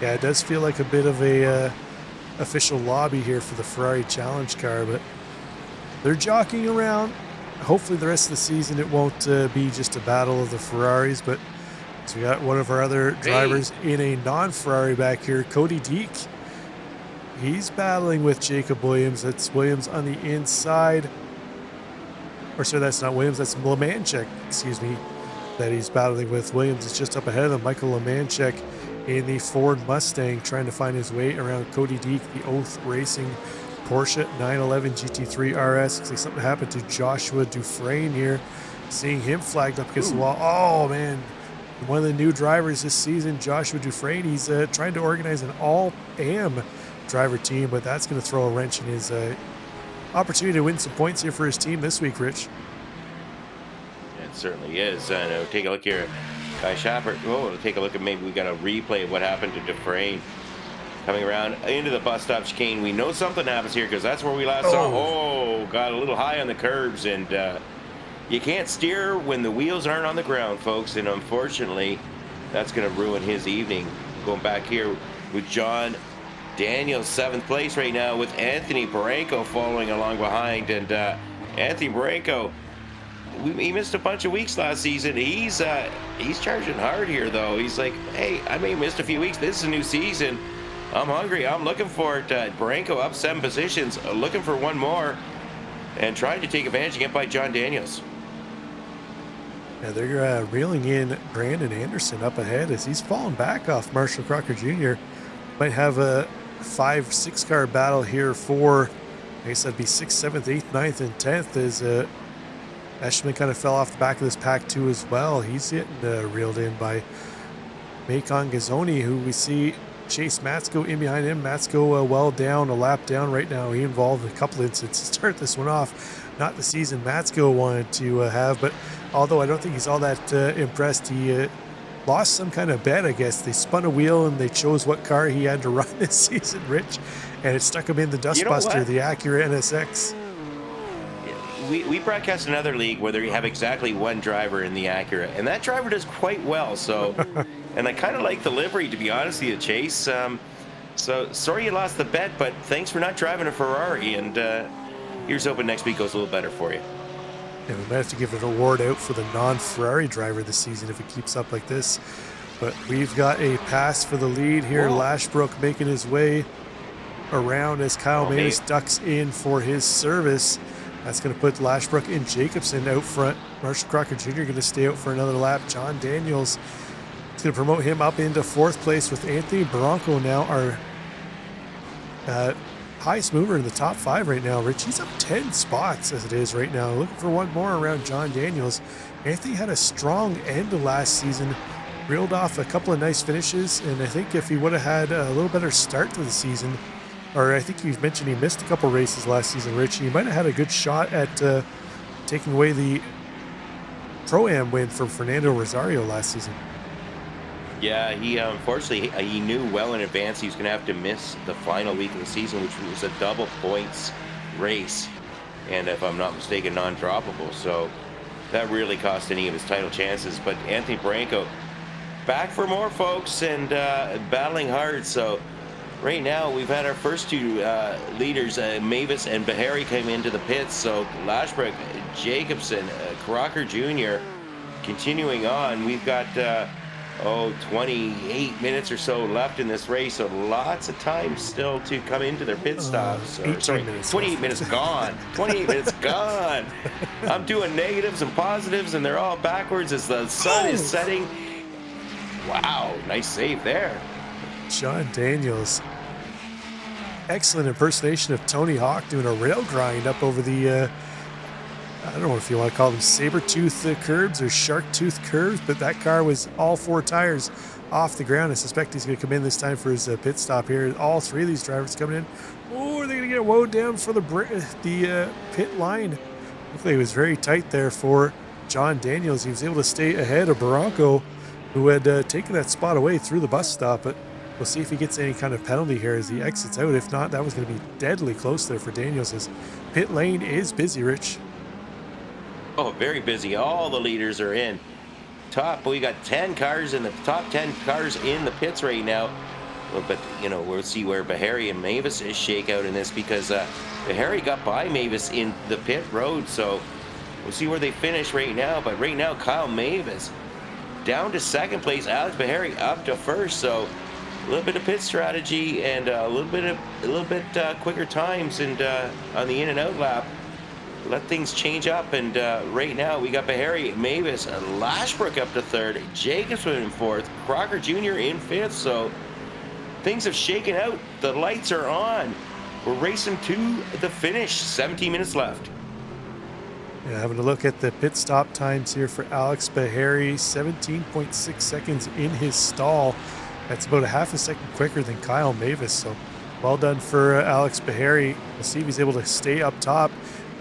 Yeah, it does feel like a bit of a official lobby here for the Ferrari Challenge car, but they're jockeying around. Hopefully the rest of the season it won't be just a battle of the Ferraris, but so we got one of our other drivers in a non-Ferrari back here, Cody Deek. He's battling with Jacob Williams. That's Williams on the inside. Or sorry, that's not Williams, that's Lemanchek, excuse me, that he's battling with. Williams is just up ahead of him. Michael Lemanchek in the Ford Mustang trying to find his way around Cody Deek, the Oath Racing Porsche 911 GT3 RS. Looks like something happened to Joshua Dufresne here. Seeing him flagged up against the wall. Oh, man. One of the new drivers this season, Joshua Dufresne. He's trying to organize an all-AM driver team, but that's going to throw a wrench in his opportunity to win some points here for his team this week, Rich. It certainly is. Take a look here. Guy Shapper. Oh, take a look at, maybe we got a replay of what happened to Dufresne. Coming around into the bus stop chicane. We know something happens here because that's where we last saw. Oh, got a little high on the curbs, and you can't steer when the wheels aren't on the ground, folks. And unfortunately, that's going to ruin his evening. Going back here with John Daniels, 7th place right now, with Anthony Baranco following along behind. And Anthony Baranco he missed a bunch of weeks last season. He's charging hard here, though. He's like, hey, I may have missed a few weeks. This is a new season. I'm hungry. I'm looking for it. Barranco up 7 positions, looking for one more, and trying to take advantage and get by John Daniels. Yeah, they're reeling in Brandon Anderson up ahead as he's fallen back off Marshall Crocker Jr. Might have a 5-6 car battle here for, I guess that'd be 6th, 7th, 8th, 9th, and 10th as Eshman kind of fell off the back of this pack too as well. He's getting reeled in by Macon Gazzoni, who we see Chase Matsko in behind him. Matsko well down, a lap down right now. He involved in a couple incidents to start this one off. Not the season Matsko wanted to have, but although I don't think he's all that impressed, he lost some kind of bet, I guess. They spun a wheel and they chose what car he had to run this season, Rich, and it stuck him in the Dustbuster, the Acura NSX. We broadcast another league where they have exactly one driver in the Acura, and that driver does quite well. So, and I kind of like the livery, to be honest with you, Chase. So sorry you lost the bet, but thanks for not driving a Ferrari, and here's hoping next week goes a little better for you. And we might have to give an award out for the non-Ferrari driver this season if it keeps up like this. But we've got a pass for the lead here. Whoa. Lashbrook making his way around as Kyle Mavis ducks in for his service. That's going to put Lashbrook and Jacobson out front. Marshall Crocker Jr. going to stay out for another lap. John Daniels is going to promote him up into 4th place with Anthony Bronco now our highest mover in the top 5 right now. Rich, he's up 10 spots as it is right now. Looking for one more around John Daniels. Anthony had a strong end to last season. Reeled off a couple of nice finishes, and I think if he would have had a little better start to the season, or I think you mentioned he missed a couple races last season, Rich, he might have had a good shot at taking away the Pro-Am win from Fernando Rosario last season. Yeah, he unfortunately, he knew well in advance he was going to have to miss the final week of the season, which was a double points race, and if I'm not mistaken, non-droppable. So that really cost any of his title chances. But Anthony Branco back for more, folks, and battling hard. So right now, we've had our first 2 leaders, Mavis and Bahari, came into the pits. So Lashbrook, Jacobson, Crocker Jr. continuing on. We've got 28 minutes or so left in this race, so lots of time still to come into their pit stops. 28 minutes gone. 28 minutes gone. I'm doing negatives and positives, and they're all backwards as the sun is setting. Wow, nice save there. John Daniels. Excellent impersonation of Tony Hawk doing a rail grind up over the I don't know if you want to call them saber-tooth curbs or shark-tooth curves, but that car was all 4 tires off the ground. I suspect he's going to come in this time for his pit stop here. All 3 of these drivers coming in. Oh, are they going to get wound down for the pit line? Hopefully it was very tight there for John Daniels. He was able to stay ahead of Barranco, who had taken that spot away through the bus stop, but we'll see if he gets any kind of penalty here as he exits out. If not, that was going to be deadly close there for Daniels. His pit lane is busy, Rich. Oh, very busy. All the leaders are in. We got 10 cars in the top 10 cars in the pits right now. But, we'll see where Bahari and Mavis shake out in this, because Bahari got by Mavis in the pit road. So we'll see where they finish right now. But right now, Kyle Mavis down to 2nd place. Alex Bahari up to 1st. So a little bit of pit strategy and a little bit quicker times and on the in and out lap. Let things change up, and right now we got Bahari, Mavis, Lashbrook up to 3rd, Jacobson in 4th, Crocker Jr. in 5th. So things have shaken out. The lights are on. We're racing to the finish. 17 minutes left. Yeah, having a look at the pit stop times here for Alex Bahari, 17.6 seconds in his stall. That's about a half a second quicker than Kyle Mavis. So well done for Alex Bahari. We'll see if he's able to stay up top.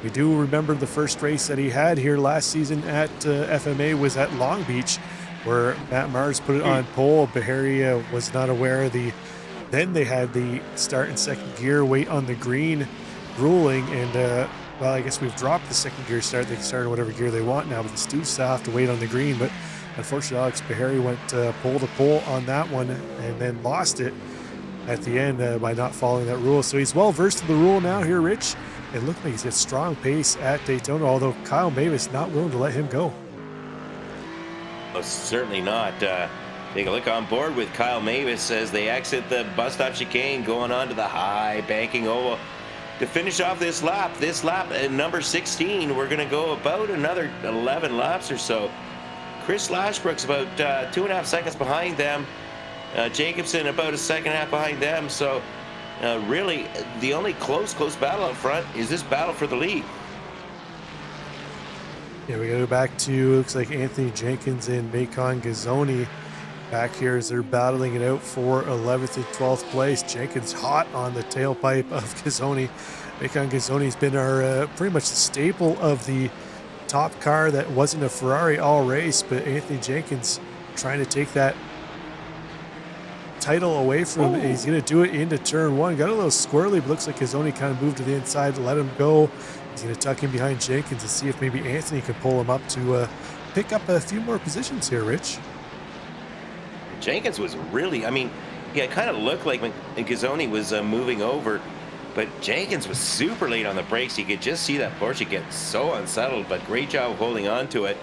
We do remember the first race that he had here last season at FMA was at Long Beach, where Matt Mars put it on pole. Bahari was not aware of then they had the start and second gear wait on the green ruling, and well, I guess we've dropped the second gear start. They can start in whatever gear they want now, but the still have to wait on the green. But unfortunately, Alex Bahari went pole to pole on that one and then lost it at the end by not following that rule. So he's well versed in the rule now here, Rich. It looked like he's got strong pace at Daytona, although Kyle Mavis not willing to let him go. Oh, certainly not. Take a look on board with Kyle Mavis as they exit the bus stop chicane, going on to the high banking oval to finish off this lap. This lap at number 16, we're going to go about another 11 laps or so. Chris Lashbrook's about 2.5 seconds behind them. Jacobson about a second and a half behind them. So really, the only close battle up front is this battle for the lead. Yeah, we got to go back to, looks like Anthony Jenkins and Macon Gazzoni back here as they're battling it out for 11th and 12th place. Jenkins hot on the tailpipe of Gazzoni. Macon Gazzoni's been our pretty much the staple of the top car that wasn't a Ferrari all race, but Anthony Jenkins trying to take that title away from him. He's going to do it into turn one. Got a little squirrely, but looks like Gazzoni kind of moved to the inside to let him go. He's going to tuck in behind Jenkins and see if maybe Anthony can pull him up to pick up a few more positions here, Rich. Jenkins was really, I mean, yeah, it kind of looked like Gazzoni was moving over, but Jenkins was super late on the brakes. You could just see that Porsche get so unsettled, but great job of holding on to it.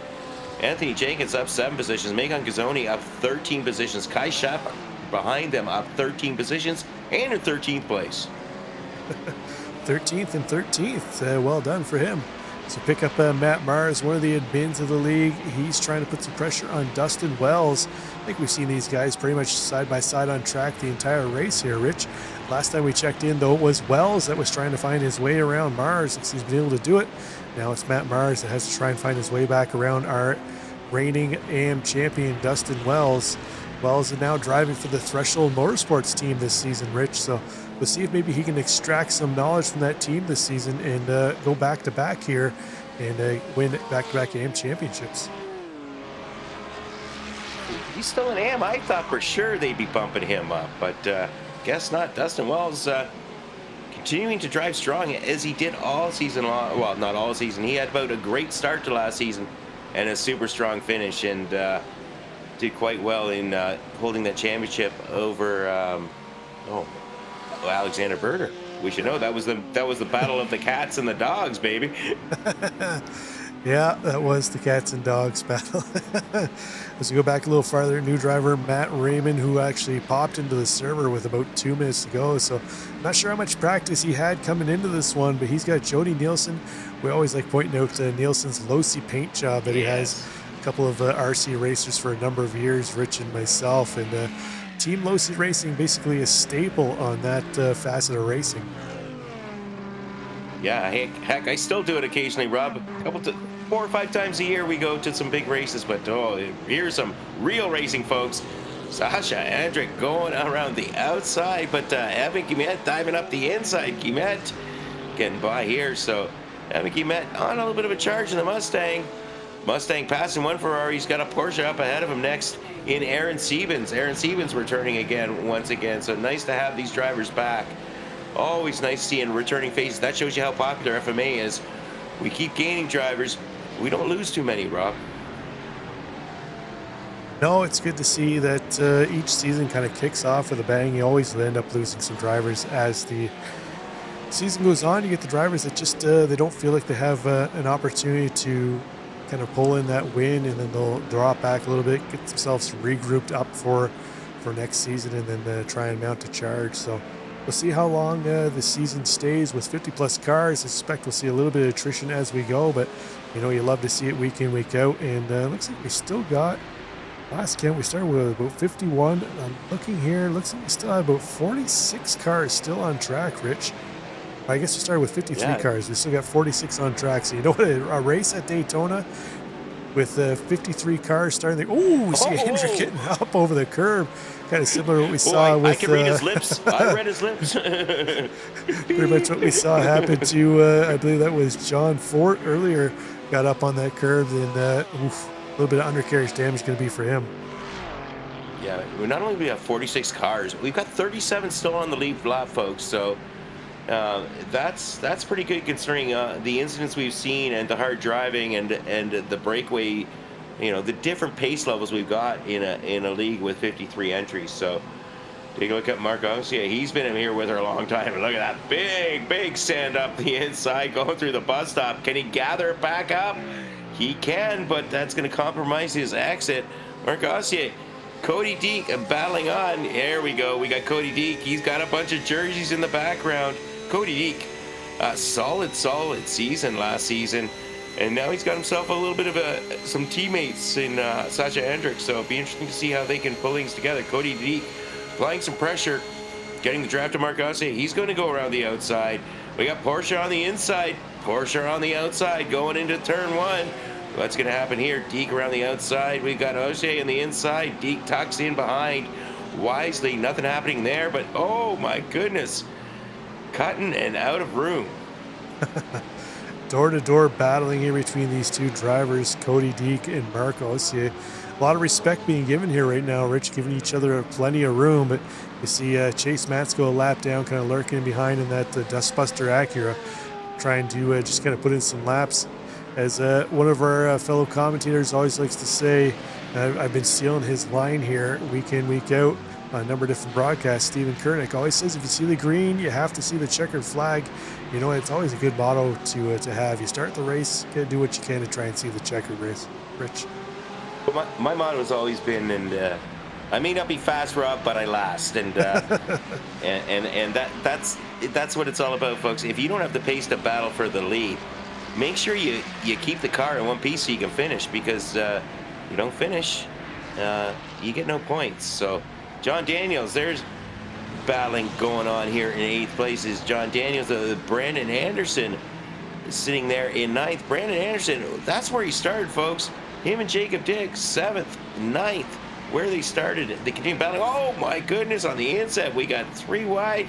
Anthony Jenkins up 7 positions. Macon Gazzoni up 13 positions. Kai Schaff behind them up 13 positions and in 13th place. 13th and 13th. Well done for him. So pick up Matt Mars, one of the admins of the league. He's trying to put some pressure on Dustin Wells. I think we've seen these guys pretty much side by side on track the entire race here, Rich. Last time we checked in, though, it was Wells that was trying to find his way around Mars. He's been able to do it. Now it's Matt Mars that has to try and find his way back around our reigning AM champion, Dustin Wells. Wells is now driving for the Threshold Motorsports team this season, Rich. So we'll see if maybe he can extract some knowledge from that team this season and go back-to-back here and win back-to-back AM championships. He's still an AM. I thought for sure they'd be bumping him up, but guess not. Dustin Wells continuing to drive strong as he did all season long. Well, not all season. He had about a great start to last season and a super strong finish, and did quite well in holding that championship over Alexander Berger. We should know that was the battle of the cats and the dogs, baby. Yeah, that was the cats and dogs battle. As we go back a little farther, new driver Matt Raymond, who actually popped into the server with about 2 minutes to go. So not sure how much practice he had coming into this one, but he's got Jody Nielsen. We always like pointing out Nielsen's Losi paint job that he has. A couple of RC racers for a number of years, Rich and myself, and Team Losi Racing basically a staple on that facet of racing. Yeah, heck, I still do it occasionally, Rob. 4 or 5 times a year we go to some big races, but here's some real racing, folks. Sasha Andrick going around the outside, but Evan Guimet diving up the inside. Guimet getting by here, so Evan Guimet on a little bit of a charge in the Mustang. Mustang passing one Ferrari. He's got a Porsche up ahead of him next in Aaron Siebens. Aaron Siebens returning once again, so nice to have these drivers back. Always nice seeing returning faces. That shows you how popular FMA is. We keep gaining drivers. We don't lose too many, Rob. No, it's good to see that each season kind of kicks off with a bang. You always end up losing some drivers as the season goes on. You get the drivers that just they don't feel like they have an opportunity to kind of pull in that win, and then they'll drop back a little bit, get themselves regrouped up for next season, and then try and mount a charge. So we'll see how long the season stays with 50-plus cars. I suspect we'll see a little bit of attrition as we go, but you love to see it week in, week out. And looks like we still got, last count, we started with about 51. I'm looking here, looks like we still have about 46 cars still on track, Rich. I guess we started with 53 cars. We still got 46 on track. So you know what? A race at Daytona with 53 cars starting there. Oh, we see Hendrick getting up over the curb. Kind of similar to what we saw with... I can read his lips. I read his lips. Pretty much what we saw happen to, I believe that was John Fort earlier, got up on that curve, and a little bit of undercarriage damage going to be for him. Yeah, not only do we have 46 cars, we've got 37 still on the lead lap, folks. So that's pretty good considering the incidents we've seen and the hard driving and the breakaway, the different pace levels we've got in a league with 53 entries. So Take a look at Marcos. Yeah, he's been in here with her a long time. And look at that big send up the inside going through the bus stop. Can he gather it back up? He can, but that's going to compromise his exit. Marcosier, Cody Deek battling on. There we go. We got Cody Deek. He's got a bunch of jerseys in the background. Cody Deek, solid season last season. And now he's got himself a little bit of some teammates in Sasha Hendricks. So it'll be interesting to see how they can pull things together. Cody Deek applying some pressure, getting the draft to Marcosier. He's going to go around the outside. We got Porsche on the inside. Porsche on the outside going into turn one. What's going to happen here? Deek around the outside. We've got Oshie on the inside. Deek tucks in behind wisely. Nothing happening there, but oh my goodness. Cutting and out of room. Door-to-door battling here between these two drivers, Cody Deek and Mark Ossier. A lot of respect being given here right now, Rich, giving each other plenty of room. But you see Chase Matsko a lap down, kind of lurking behind in that Dustbuster Acura, trying to just kind of put in some laps. As one of our fellow commentators always likes to say, I've been stealing his line here week in, week out on a number of different broadcasts. Stephen Kernick always says, if you see the green, you have to see the checkered flag. You know, it's always a good motto to have. You start the race, you gotta do what you can to try and see the checkered race. Rich? Well, my motto has always been, and I may not be fast, Rob, but I last. And and that's what it's all about, folks. If you don't have the pace to battle for the lead, make sure you keep the car in one piece so you can finish, because you don't finish, you get no points. So John Daniels, there's battling going on here in 8th place. Is John Daniels. Brandon Anderson sitting there in 9th. Brandon Anderson, that's where he started, folks. Him and Jacob Dick, 7th, 9th, where they started. They continue battling. Oh my goodness, on the inside, we got 3 wide.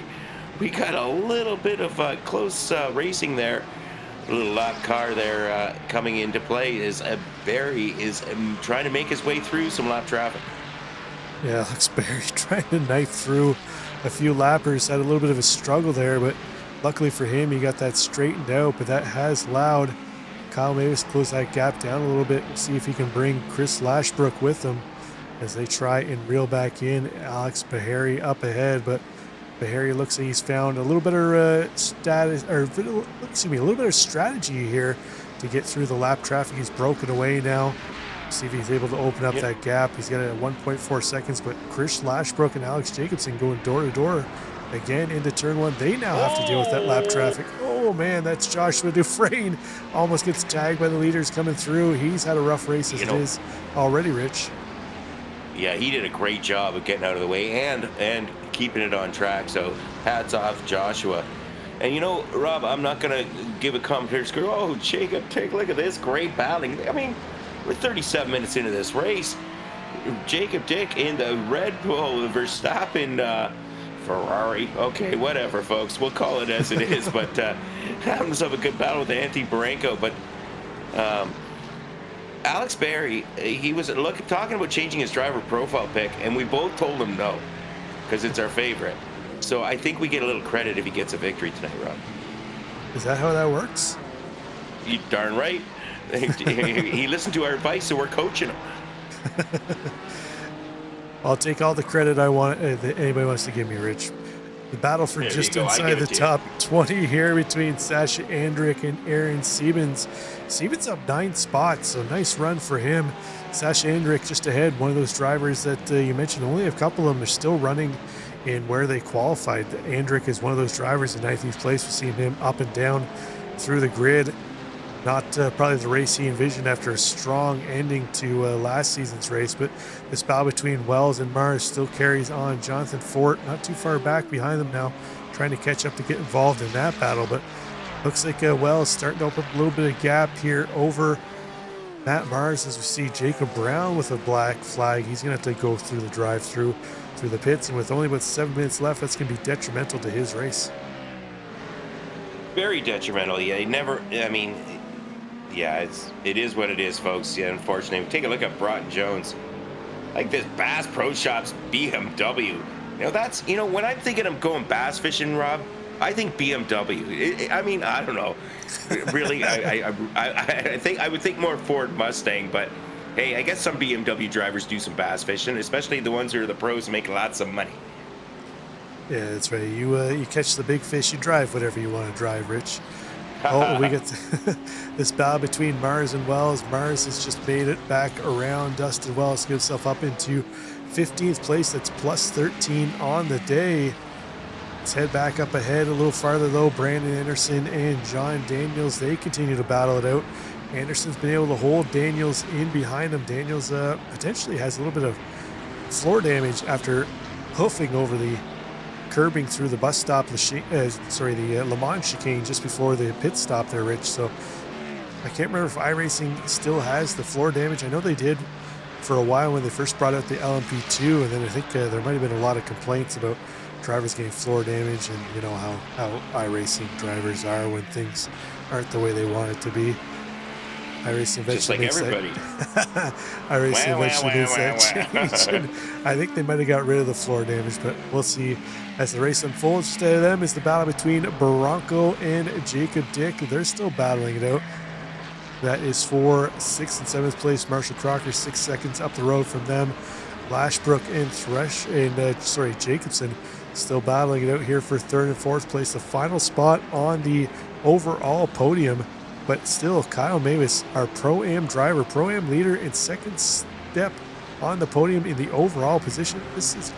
We got a little bit of close racing there. A little lap car there coming into play as Barry is trying to make his way through some lap traffic. Yeah, Alex Barry trying to knife through a few lappers. Had a little bit of a struggle there, but luckily for him, he got that straightened out. But that has allowed Kyle Mavis to close that gap down a little bit. We'll see if he can bring Chris Lashbrook with him as they try and reel back in. Alex Bahari up ahead, but Bahari looks like he's found a little better a little better strategy here to get through the lap traffic. He's broken away now. See if he's able to open up that gap. He's got it at 1.4 seconds, but Chris Lashbrook and Alex Jacobson going door to door again into turn one. They now have to deal with that lap traffic. Oh man, that's Joshua Dufresne. Almost gets tagged by the leaders coming through. He's had a rough race as it is already, Rich. Yeah, he did a great job of getting out of the way and keeping it on track. So hats off, Joshua. And you know, Rob, I'm not going to give a commentator score. Oh, Jacob, take a look at this great battling. I mean, we're 37 minutes into this race. Jacob Dick in the Red Bull, Verstappen, Ferrari. Okay, whatever, folks. We'll call it as it is. But having himself a good battle with Anthony Barenko. But Alex Barry, he was talking about changing his driver profile pick, and we both told him no, because it's our favorite. So I think we get a little credit if he gets a victory tonight, Rob. Is that how that works? You darn right. He listened to our advice, so we're coaching him. I'll take all the credit I want that anybody wants to give me, Rich. The battle for just inside the top 20 here between Sasha Andrick and Aaron Siebens. Siebens up 9 spots, so nice run for him. Sasha Andrick just ahead, one of those drivers that you mentioned. Only a couple of them are still running in where they qualified. Andrick is one of those drivers in 19th place. We've seen him up and down through the grid. Not probably the race he envisioned after a strong ending to last season's race, but this battle between Wells and Mars still carries on. Jonathan Fort not too far back behind them now, trying to catch up to get involved in that battle, but looks like Wells starting to open up a little bit of gap here over Matt Mars as we see Jacob Brown with a black flag. He's going to have to go through the drive-through through the pits, and with only about 7 minutes left, that's going to be detrimental to his race. Very detrimental. Yeah, it is what it is, folks. Yeah, unfortunately. Take a look at Broughton Jones. Like this Bass Pro Shops BMW. You know, that's, when I'm thinking of going bass fishing, Rob, I think BMW. I don't know. Really, I think I would think more Ford Mustang, but hey, I guess some BMW drivers do some bass fishing, especially the ones who are the pros and make lots of money. Yeah, that's right. You catch the big fish, you drive whatever you want to drive, Rich. Oh, we get this battle between Mars and Wells. Mars has just made it back around. Dustin Wells gives himself up into 15th place. That's plus 13 on the day. Let's head back up ahead a little farther, though. Brandon Anderson and John Daniels, they continue to battle it out. Anderson's been able to hold Daniels in behind him. Daniels potentially has a little bit of floor damage after hoofing over the curbing through the bus stop, the Le Mans chicane just before the pit stop there, Rich. So I can't remember if iRacing still has the floor damage. I know they did for a while when they first brought out the LMP2, and then I think there might have been a lot of complaints about drivers getting floor damage, and you know how iRacing drivers are when things aren't the way they want it to be. iRacing eventually just like everybody. iRacing eventually makes that change. And I think they might have got rid of the floor damage, but we'll see as the race unfolds. Just ahead of them is the battle between Bronco and Jacob Dick. They're still battling it out. That is for 6th and 7th place. Marshall Crocker 6 seconds up the road from them. Lashbrook and Jacobson still battling it out here for 3rd and 4th place. The final spot on the overall podium. But still, Kyle Mavis, our Pro-Am driver, Pro-Am leader in 2nd step on the podium in the overall position. This is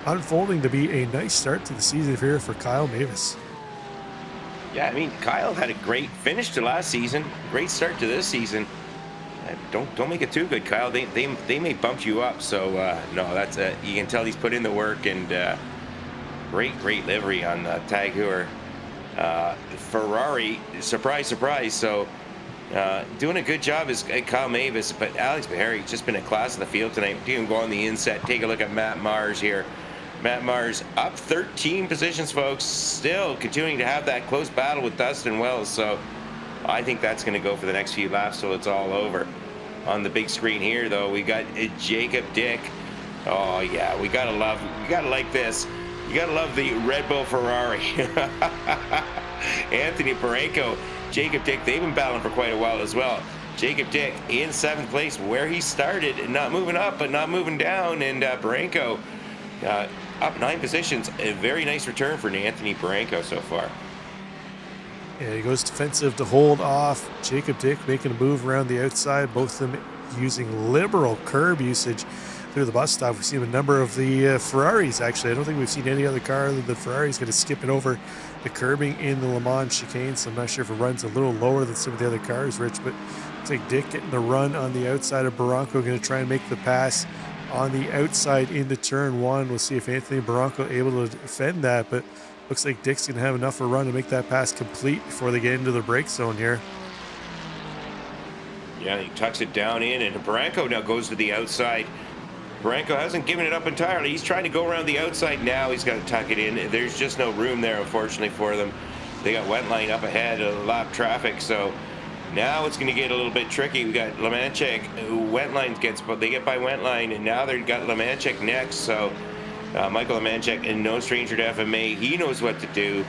unfolding to be a nice start to the season here for Kyle Mavis. Yeah, I mean, Kyle had a great finish to last season, great start to this season. Don't make it too good, Kyle. They may bump you up. So no, that's you can tell he's put in the work, and great livery on Tag Heuer. Ferrari, surprise. So doing a good job is Kyle Mavis, but Alex Bahari just been a class in the field tonight. You can go on the inset, take a look at Matt Mars here. Matt Mars up 13 positions, folks, still continuing to have that close battle with Dustin Wells. So I think that's going to go for the next few laps till it's all over. On the big screen here, though, we got Jacob Dick. Oh yeah, we gotta like this. You gotta love the Red Bull Ferrari. Anthony Parenko, Jacob Dick, they've been battling for quite a while as well. Jacob Dick in 7th place, where he started, not moving up, but not moving down. And Parenko up 9 positions. A very nice return for Anthony Parenko so far. Yeah, he goes defensive to hold off Jacob Dick, making a move around the outside. Both of them using liberal curb usage through the bus stop. We've seen a number of the Ferraris, actually. I don't think we've seen any other car other than the Ferrari's going to skip it over the curbing in the Le Mans chicane, so I'm not sure if it runs a little lower than some of the other cars, Rich, but looks like Dick getting the run on the outside of Barranco, going to try and make the pass on the outside into turn 1. We'll see if Anthony Barranco able to defend that, but looks like Dick's going to have enough of a run to make that pass complete before they get into the brake zone here. Yeah, he tucks it down in, and Barranco now goes to the outside. Barranco hasn't given it up entirely. He's trying to go around the outside now. He's got to tuck it in. There's just no room there, unfortunately, for them. They got Wentline up ahead, a lot of traffic, so now it's going to get a little bit tricky. We got Lemanchek, who Wentline gets, but they get by Wentline, and now they've got Lemanchek next. So Michael Lemanchek, and no stranger to FMA, he knows what to do.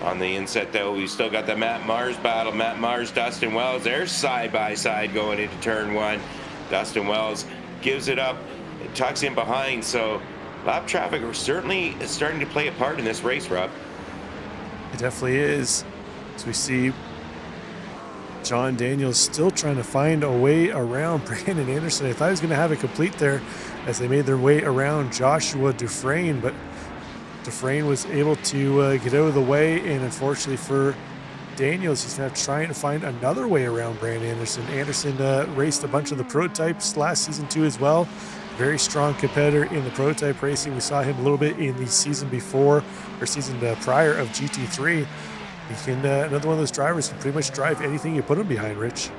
On the inset, though, we've still got the Matt Mars battle. Matt Mars, Dustin Wells, they're side by side going into turn 1. Dustin Wells gives it up, tucks in behind. So lap traffic are certainly starting to play a part in this race, Rob. It definitely is. As we see John Daniels still trying to find a way around Brandon Anderson. I thought he was going to have it complete there as they made their way around Joshua Dufresne, but Dufresne was able to get out of the way, and unfortunately for Daniels, he's now trying to find another way around Brandon Anderson. Anderson raced a bunch of the prototypes last season too as well. Very strong competitor in the prototype racing. We saw him a little bit in the season before, or season prior of GT3. He can another one of those drivers can pretty much drive anything you put him behind, Rich.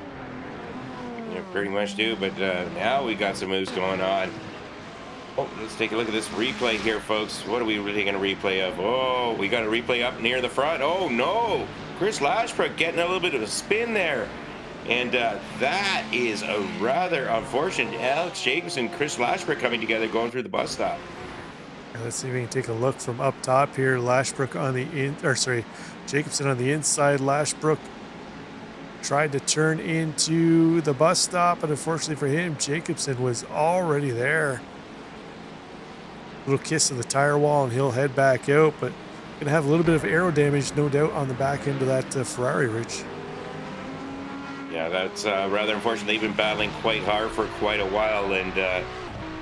Yeah, pretty much do, but now we got some moves going on. Oh, let's take a look at this replay here, folks. What are we really going to replay of? Oh, we got a replay up near the front. Oh, no. Chris Lashbrook getting a little bit of a spin there. And that is a rather unfortunate. Alex Jacobson, Chris Lashbrook coming together, going through the bus stop. And let's see if we can take a look from up top here. Lashbrook on the Jacobson on the inside. Lashbrook tried to turn into the bus stop, but unfortunately for him, Jacobson was already there. little kiss of the tire wall, and he'll head back out. But gonna have a little bit of aero damage, no doubt, on the back end of that Ferrari, Rich. Yeah, that's rather unfortunate. They've been battling quite hard for quite a while, and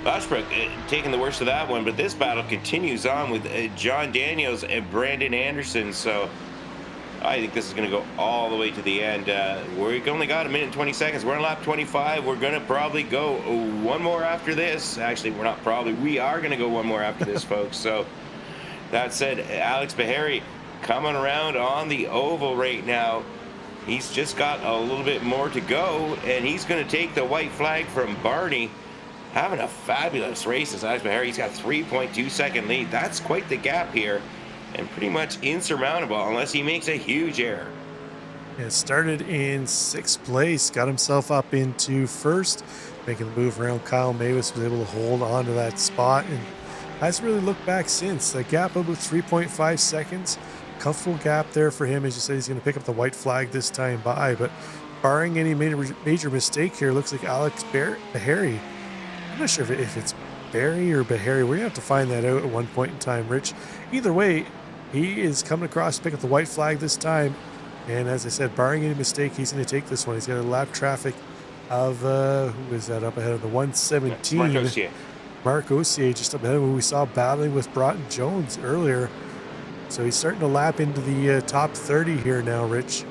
Lashbrook taking the worst of that one. But this battle continues on with John Daniels and Brandon Anderson. So I think this is going to go all the way to the end. We've only got a minute and 20 seconds. We're on lap 25. We're going to probably go one more after this. Actually, we're not probably. We are going to go one more after this, folks. So that said, Alex Bahari coming around on the oval right now. He's just got a little bit more to go, and he's going to take the white flag from Barney. Having a fabulous race as Alex Bahari. He's got 3.2 second lead. That's quite the gap here, and pretty much insurmountable unless he makes a huge error. Yeah, started in 6th place, got himself up into 1st, making the move around. Kyle Mavis was able to hold on to that spot and hasn't really looked back since. The gap of about 3.5 seconds. Comfortable gap there for him. As you said, he's going to pick up the white flag this time by, but barring any major mistake here, looks like Alex Bahari. I'm not sure if it's Barry or Bahari. We're going to have to find that out at one point in time, Rich. Either way, he is coming across to pick up the white flag this time. And as I said, barring any mistake, he's going to take this one. He's got a lap traffic of, who is that up ahead of the 117? Mark Osier just up ahead of who we saw battling with Broughton Jones earlier. So he's starting to lap into the top 30 here now, Rich.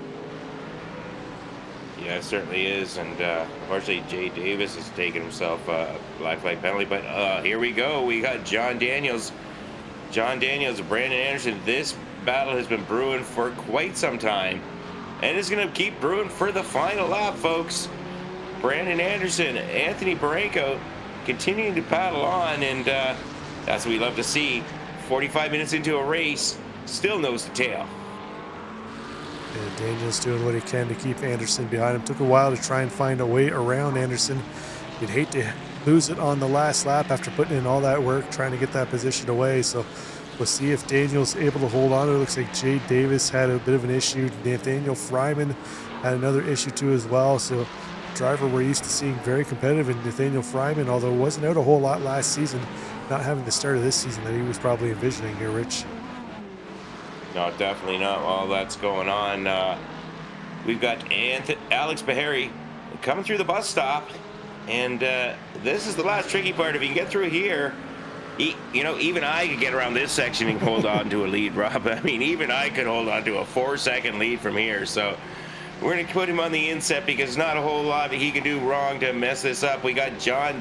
Yeah, it certainly is. And unfortunately, Jay Davis has taken himself a black flag penalty. But here we go. We got John Daniels, Brandon Anderson. This battle has been brewing for quite some time, and it's going to keep brewing for the final lap, folks. Brandon Anderson, Anthony Barenko continuing to paddle on, and that's what we love to see. 45 minutes into a race, still nose to tail. And Daniels doing what he can to keep Anderson behind him. Took a while to try and find a way around Anderson. You'd hate to lose it on the last lap after putting in all that work trying to get that position away. So we'll see if Daniel's able to hold on. It looks like Jay Davis had a bit of an issue. Nathaniel Fryman had another issue too as well. So driver we're used to seeing very competitive in Nathaniel Fryman, although wasn't out a whole lot last season, not having the start of this season that he was probably envisioning here, Rich. No, definitely not. All that's going on. We've got Alex Bahari coming through the bus stop, and this is the last tricky part. If you can get through here, even I could get around this section and hold on to a lead, Rob. I mean, even I could hold on to a 4-second lead from here. So we're going to put him on the inset because not a whole lot he can do wrong to mess this up. We got John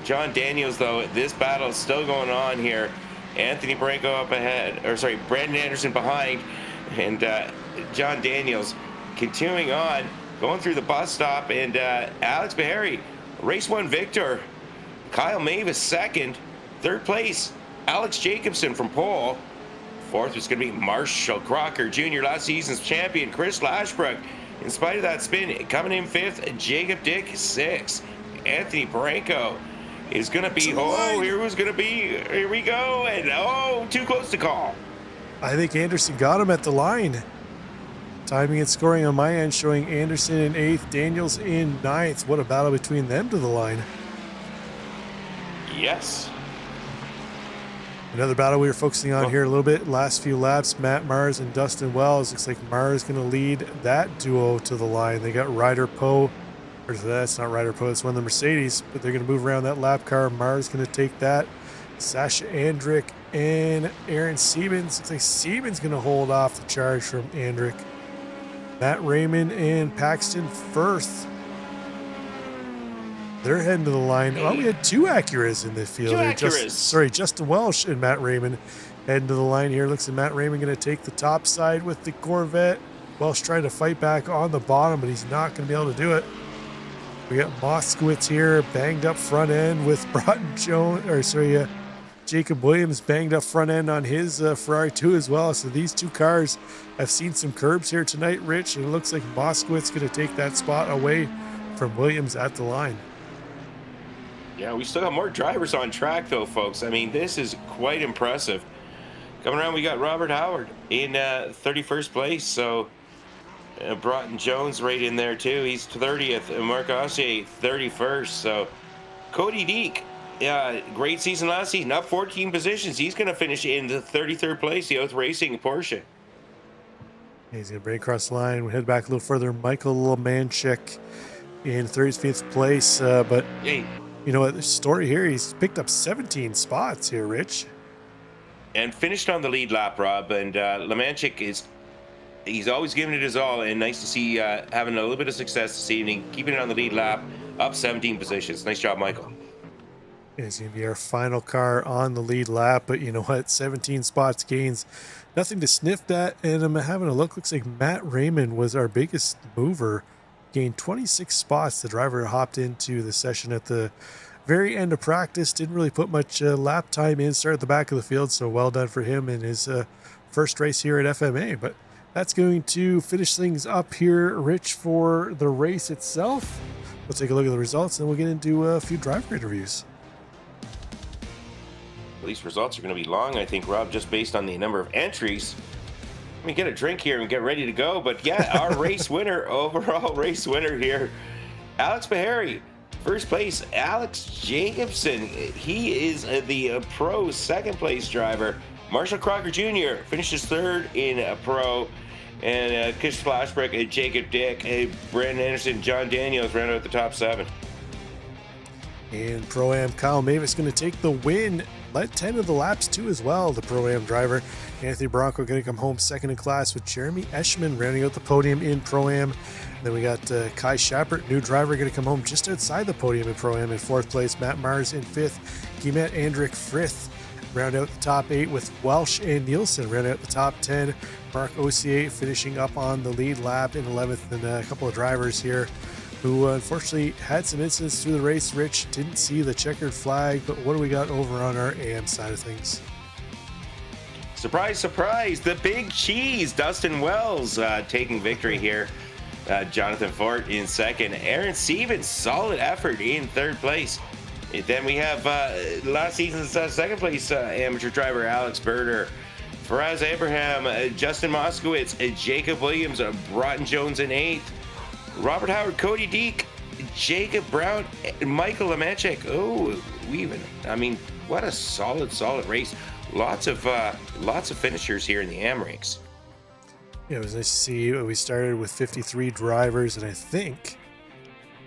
Daniels, though. This battle is still going on here. Anthony Barenko up ahead, Brandon Anderson behind, and John Daniels continuing on, going through the bus stop, and Alex Bahari, race 1 victor. Kyle Mavis second. 3rd place, Alex Jacobson from pole. 4th is going to be Marshall Crocker Jr., last season's champion. Chris Lashbrook, in spite of that spin, coming in 5th. Jacob Dick 6th. Anthony Barenko is going to be, here we go, and too close to call. I think Anderson got him at the line. Timing and scoring on my end showing Anderson in 8th, Daniels in 9th. What a battle between them to the line. Yes. Another battle we were focusing on here a little bit. Last few laps, Matt Mars and Dustin Wells. Looks like Mars going to lead that duo to the line. They got Ryder Poe. Or that's not Ryder Poe, it's one of the Mercedes, but they're going to move around that lap car. Mars going to take that. Sasha Andrick and Aaron Siemens. Looks like Siemens going to hold off the charge from Andrick. Matt Raymond and Paxton Firth. They're heading to the line. Oh, we had 2 Acuras in the field. Justin Welsh and Matt Raymond heading to the line here. Looks like Matt Raymond going to take the top side with the Corvette. Welsh trying to fight back on the bottom, but he's not going to be able to do it. We got Moskowitz here, banged up front end with Broughton Jones, Jacob Williams banged up front end on his Ferrari too as well. So these 2 cars have seen some curbs here tonight, Rich, and it looks like Moskowitz going to take that spot away from Williams at the line. Yeah, we still got more drivers on track though, folks. I mean, this is quite impressive. Coming around, we got Robert Howard in 31st place, so Broughton Jones right in there too. He's 30th. Marc Aussier 31st. So Cody Deek great season last season, up 14 positions. He's going to finish in the 33rd place, the iRacing Porsche. He's going to break across the line. We head back a little further. Michael Lemanchik in 35th place. But Hey, you know what? The story here, he's picked up 17 spots here, Rich. and finished on the lead lap, Rob. And Lemanchik he's always giving it his all, and nice to see having a little bit of success this evening, keeping it on the lead lap, up 17 positions. Nice job, Michael. It's going to be our final car on the lead lap, but you know what? 17 spots gains, nothing to sniff at. And I'm having a look. Looks like Matt Raymond was our biggest mover, gained 26 spots. The driver hopped into the session at the very end of practice, didn't really put much lap time in, started at the back of the field, so well done for him in his first race here at FMA. But that's going to finish things up here, Rich, for the race itself. We'll take a look at the results, and we'll get into a few driver interviews. These results are going to be long, I think, Rob, just based on the number of entries. Let me get a drink here and get ready to go. But yeah, our race winner, overall race winner here, Alex Bahari. First place, Alex Jacobson. He is the pro second place driver. Marshall Crocker Jr. finishes third in pro. And Kish Flashback, Jacob Dick, Brandon Anderson, John Daniels round out the top 7. In Pro-Am, Kyle Mavis going to take the win. Led 10 of the laps too as well, the Pro-Am driver. Anthony Bronco going to come home second in class with Jeremy Eschman rounding out the podium in Pro-Am. Then we got Kai Schappert, new driver, going to come home just outside the podium in Pro-Am in 4th place. Matt Mars in 5th. Guimet Andrick Frith round out the top 8 with Welsh and Nielsen round out the top 10. Mark Osier finishing up on the lead lap in 11th, and a couple of drivers here who unfortunately had some incidents through the race. Rich, didn't see the checkered flag, but what do we got over on our AM side of things? Surprise, surprise, the big cheese, Dustin Wells taking victory here. Jonathan Fort in second. Aaron Stevens, solid effort in 3rd place. And then we have last season's second place amateur driver Alex Berger. Faraz Abraham, Justin Moskowitz, Jacob Williams, Broughton Jones in 8th. Robert Howard, Cody Deek, Jacob Brown, Michael Lemanchik. What a solid race. Lots of finishers here in the AM ranks. Yeah, it was nice to see. We started with 53 drivers, and I think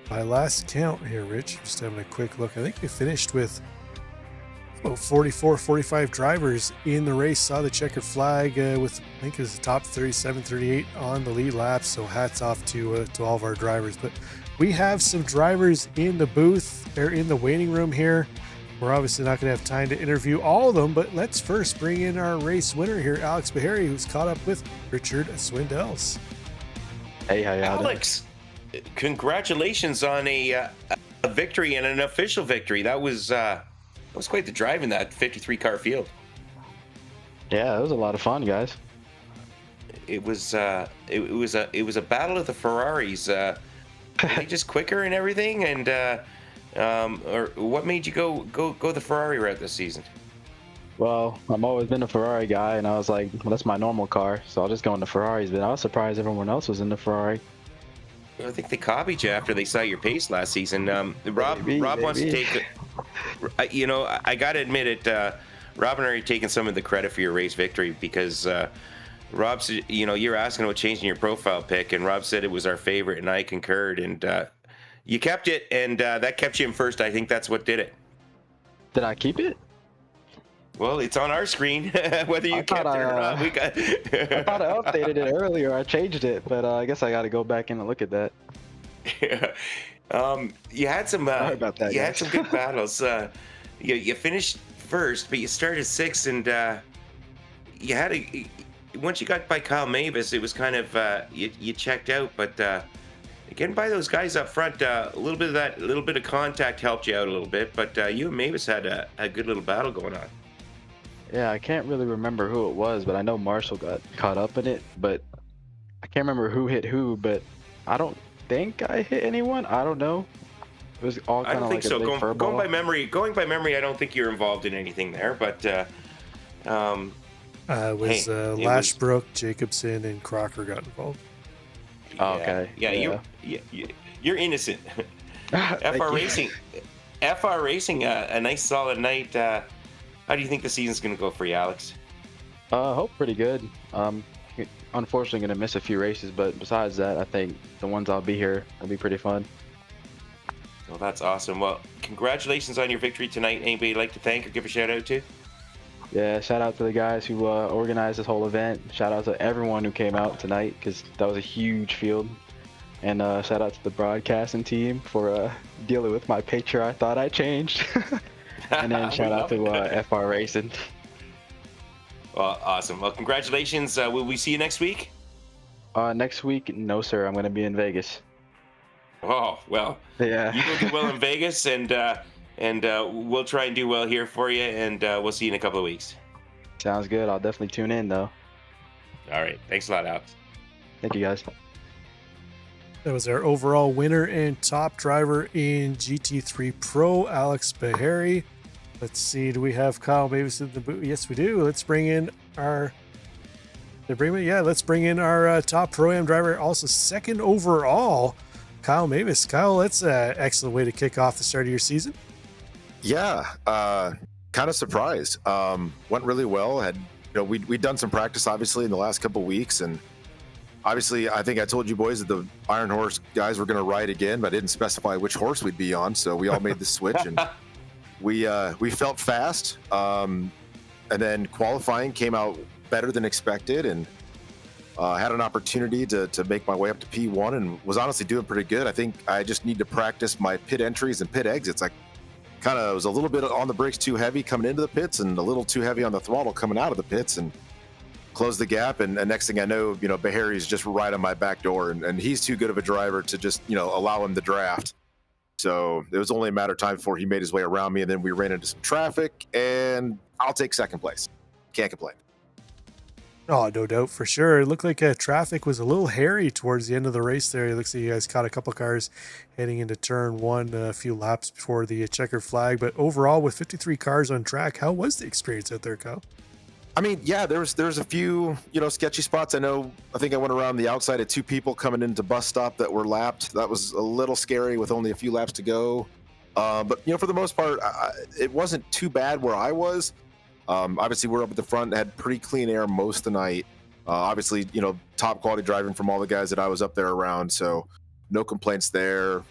by last count here, Rich, just having a quick look, I think we finished with about 44, 45 drivers in the race. Saw the checkered flag with, I think it was the top 37, 38 on the lead lap. So hats off to all of our drivers. But we have some drivers in the booth. They're in the waiting room here. We're obviously not going to have time to interview all of them, but let's first bring in our race winner here, Alex Bahari, who's caught up with Richard Swindells. Hey, how y'all doing? Alex, congratulations on a victory and an official victory. That was quite the drive in that 53 car field. Yeah, it was a lot of fun, guys. It was a battle of the Ferraris. Were they just quicker and everything? And or what made you go the Ferrari route this season? Well, I've always been a Ferrari guy, and I was like, well, that's my normal car, so I'll just go into Ferraris. But I was surprised everyone else was in the Ferrari. I think they copied you after they saw your pace last season. Rob wants to take. I got to admit it. Rob and I are taking some of the credit for your race victory because Rob said, you're asking about changing your profile pic, and Rob said it was our favorite, and I concurred, and you kept it, and that kept you in first. I think that's what did it. Did I keep it? Well, it's on our screen, whether you kept it or not. I thought I updated it earlier. I changed it, but I guess I got to go back in and look at that. Yeah. You had some. Sorry about that, you guys. had some good battles. You finished first, but you started sixth, and you had once you got by Kyle Mavis, it was kind of you checked out, but getting by those guys up front, a little bit of contact helped you out a little bit, but you and Mavis had a good little battle going on. Yeah, I can't really remember who it was, but I know Marshall got caught up in it, but I can't remember who hit who, but I don't think I hit anyone. I don't know. It was all kind of like so. a big furball. Going by memory, I don't think you're involved in anything there, but It was Lashbrook, Jacobson, and Crocker got involved. Oh, okay. Yeah. You're innocent. FR Racing. FR Racing, a nice solid night. How do you think the season's going to go for you, Alex? I hope pretty good. Unfortunately going to miss a few races, but besides that, I think the ones I'll be here will be pretty fun. Well, that's awesome. Well, congratulations on your victory tonight. Anybody you'd like to thank or give a shout out to? Yeah, shout out to the guys who organized this whole event. Shout out to everyone who came out tonight, because that was a huge field. And shout out to the broadcasting team for dealing with my picture I thought I changed. And then shout out to FR Racing. Well, awesome. Well, congratulations. Will we see you next week? Next week, no sir, I'm going to be in Vegas. Oh, well, yeah. You will do well in Vegas, and we'll try and do well here for you, and we'll see you in a couple of weeks. Sounds good. I'll definitely tune in, though. All right. Thanks a lot, Alex. Thank you, guys. That was our overall winner and top driver in GT3 Pro, Alex Bahari. Let's see, do we have Kyle Mavis in the booth? Yes, we do. Let's bring in our... let's bring in our top Pro-Am driver, also second overall, Kyle Mavis. Kyle, that's an excellent way to kick off the start of your season. Yeah, kind of surprised. Went really well. We'd done some practice obviously in the last couple of weeks, and obviously I think I told you boys that the Iron Horse guys were going to ride again, but I didn't specify which horse we'd be on, so we all made the switch, and we felt fast. And then qualifying came out better than expected, and had an opportunity to make my way up to P1, and was honestly doing pretty good. I think I just need to practice my pit entries and pit exits. I kind of was a little bit on the brakes too heavy coming into the pits, and a little too heavy on the throttle coming out of the pits, and closed the gap. And next thing I know, Bahari's just right on my back door, and he's too good of a driver to just allow him to draft. So it was only a matter of time before he made his way around me, and then we ran into some traffic, and I'll take second place. Can't complain. Oh, no doubt, for sure. It looked like traffic was a little hairy towards the end of the race there. It looks like you guys caught a couple cars heading into turn one, a few laps before the checkered flag. But overall, with 53 cars on track, how was the experience out there, Kyle? I mean, yeah, there's a few, sketchy spots. I think I went around the outside of two people coming into bus stop that were lapped. That was a little scary with only a few laps to go. But, for the most part, it wasn't too bad where I was. Obviously, we're up at the front, had pretty clean air most of the night. Obviously, top quality driving from all the guys that I was up there around. So no complaints there.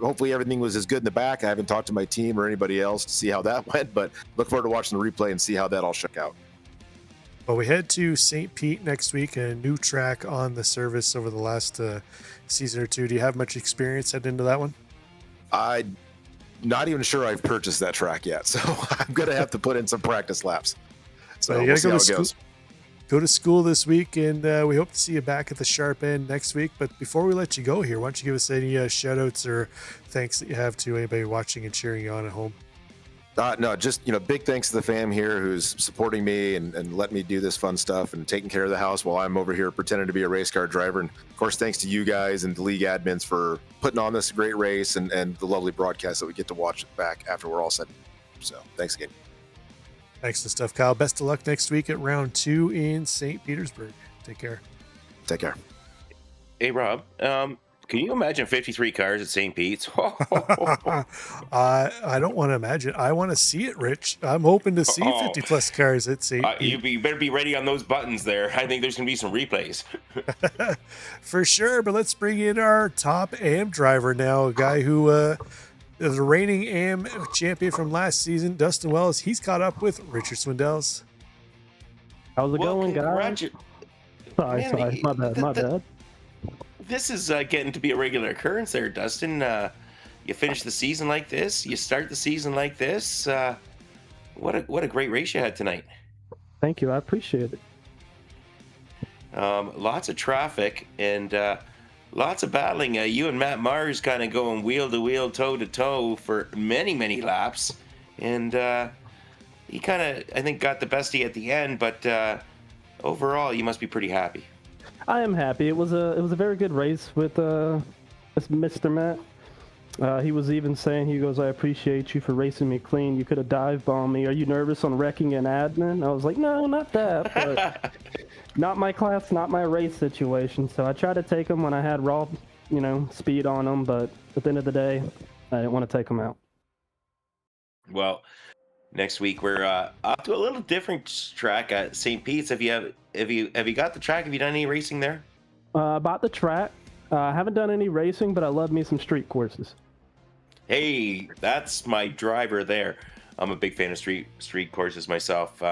Hopefully everything was as good in the back. I haven't talked to my team or anybody else to see how that went, but look forward to watching the replay and see how that all shook out. Well, we head to St. Pete next week, a new track on the service over the last season or two. Do you have much experience heading into that one? I'm not even sure I've purchased that track yet, so I'm going to have to put in some practice laps. So you we'll gotta see how it goes. Go to school this week, and we hope to see you back at the sharp end next week. But before we let you go here, why don't you give us any shout outs or thanks that you have to anybody watching and cheering you on at home? No, just, big thanks to the fam here who's supporting me and letting me do this fun stuff and taking care of the house while I'm over here pretending to be a race car driver. And of course, thanks to you guys and the league admins for putting on this great race and the lovely broadcast that we get to watch back after we're all set. So thanks again. Excellent stuff, Kyle. Best of luck next week at round 2 in St. Petersburg. Take care. Take care. Hey, Rob, can you imagine 53 cars at St. Pete's? I don't want to imagine. I want to see it, Rich. I'm hoping to see 50 plus cars at St. Pete. You better be ready on those buttons there. I think there's going to be some replays. For sure, but let's bring in our top AM driver now, a guy who is the reigning AM champion from last season, Dustin Wells. He's caught up with Richard Swindells. How's it going, guys? Sorry, my bad. This is getting to be a regular occurrence there, Dustin. You finish the season like this. You start the season like this. What a great race you had tonight. Thank you. I appreciate it. Lots of traffic and lots of battling. You and Matt Mars kind of going wheel to wheel, toe to toe for many, many laps. And he kind of, I think, got the bestie at the end. But overall, you must be pretty happy. I am happy. It was a very good race with Mr. Matt. He was even saying, he goes, "I appreciate you for racing me clean. You could have dive bombed me. Are you nervous on wrecking an admin?" I was like, "No, not that. But not my class, not my race situation." So I tried to take him when I had raw, speed on him. But at the end of the day, I didn't want to take him out. Well, next week we're up to a little different track at St. Pete's. Have you got the track? Have you done any racing there? About the track, I haven't done any racing, but I love me some street courses. Hey, that's my driver there. I'm a big fan of street courses myself.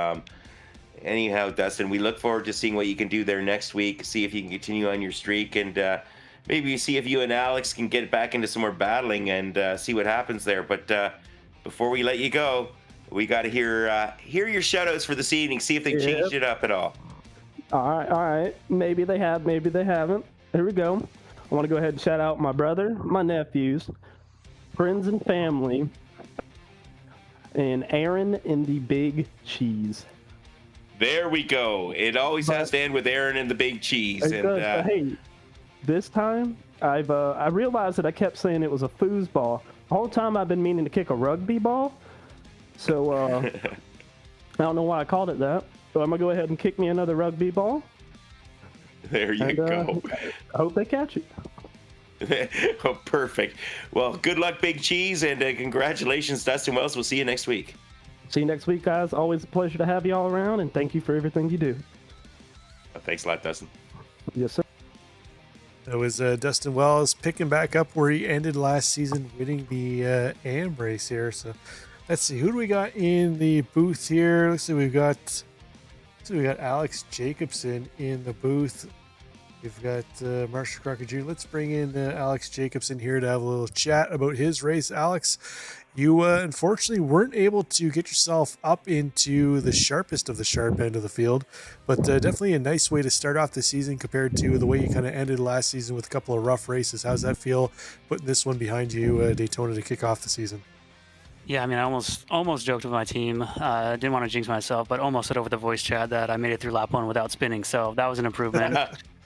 Anyhow, Dustin, we look forward to seeing what you can do there next week. See if you can continue on your streak, and maybe see if you and Alex can get back into some more battling and see what happens there. But before we let you go, we got to hear your shout-outs for this evening. See if they changed it up at all. All right. Maybe they have, maybe they haven't. Here we go. I want to go ahead and shout out my brother, my nephews, friends and family, and Aaron and the Big Cheese. There we go. It always has to end with Aaron and the Big Cheese. And hey, this time I realized that I kept saying it was a foosball. The whole time I've been meaning to kick a rugby ball. So I don't know why I called it that. So I'm gonna go ahead and kick me another rugby ball. There you go. I hope they catch it. Oh, perfect. Well, good luck, Big Cheese, and congratulations, Dustin Wells. We'll see you next week. See you next week, guys. Always a pleasure to have you all around, and thank you for everything you do. Thanks a lot, Dustin. Yes, sir. That was Dustin Wells picking back up where he ended last season, winning the AM race here. So let's see, who do we got in the booth here? Looks like we got Alex Jacobson in the booth. We've got Marshall Crocker Jr. Let's bring in Alex Jacobson here to have a little chat about his race. Alex, you unfortunately weren't able to get yourself up into the sharpest of the sharp end of the field, but definitely a nice way to start off the season compared to the way you kind of ended last season with a couple of rough races. How's that feel, putting this one behind you, Daytona, to kick off the season? Yeah, I mean, I almost joked with my team. Didn't want to jinx myself, but almost said over the voice chat that I made it through lap 1 without spinning, so that was an improvement.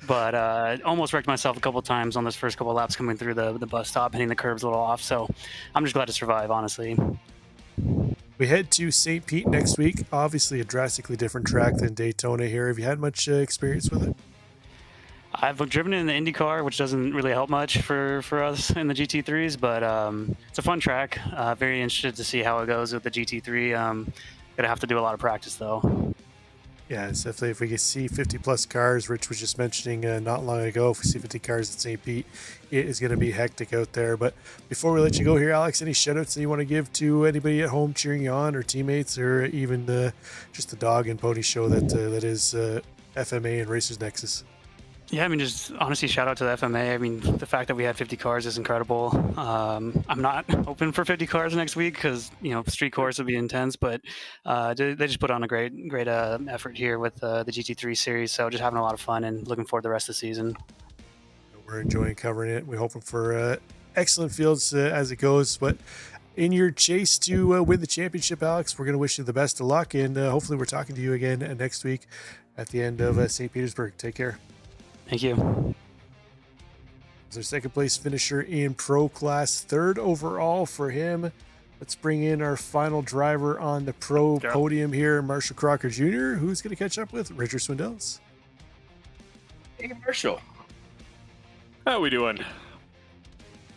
But almost wrecked myself a couple times on those first couple laps coming through the bus stop, hitting the curbs a little off. So I'm just glad to survive, honestly. We head to St. Pete next week. Obviously a drastically different track than Daytona here. Have you had much experience with it? I've driven in the IndyCar, which doesn't really help much for us in the GT3s, but it's a fun track. Very interested to see how it goes with the GT3. Gonna have to do a lot of practice, though. Yeah, it's definitely, if we can see 50 plus cars, Rich was just mentioning not long ago, if we see 50 cars at St. Pete, it is going to be hectic out there. But before we let you go here, Alex, any shout outs that you want to give to anybody at home cheering you on, or teammates, or even just the dog and pony show that is FMA and Racers Nexus? Yeah, I mean, just honestly, shout out to the FMA. I mean, the fact that we had 50 cars is incredible. I'm not open for 50 cars next week because, street course will be intense, but they just put on a great effort here with the GT3 series. So just having a lot of fun and looking forward to the rest of the season. We're enjoying covering it. We're hoping for excellent fields as it goes. But in your chase to win the championship, Alex, we're going to wish you the best of luck. And hopefully we're talking to you again next week at the end of St. Petersburg. Take care. Thank you. Their second place finisher in pro class, third overall for him. Let's bring in our final driver on the pro podium here, Marshall Crocker Jr., who's going to catch up with Richard Swindells. Hey, Marshall. How we doing?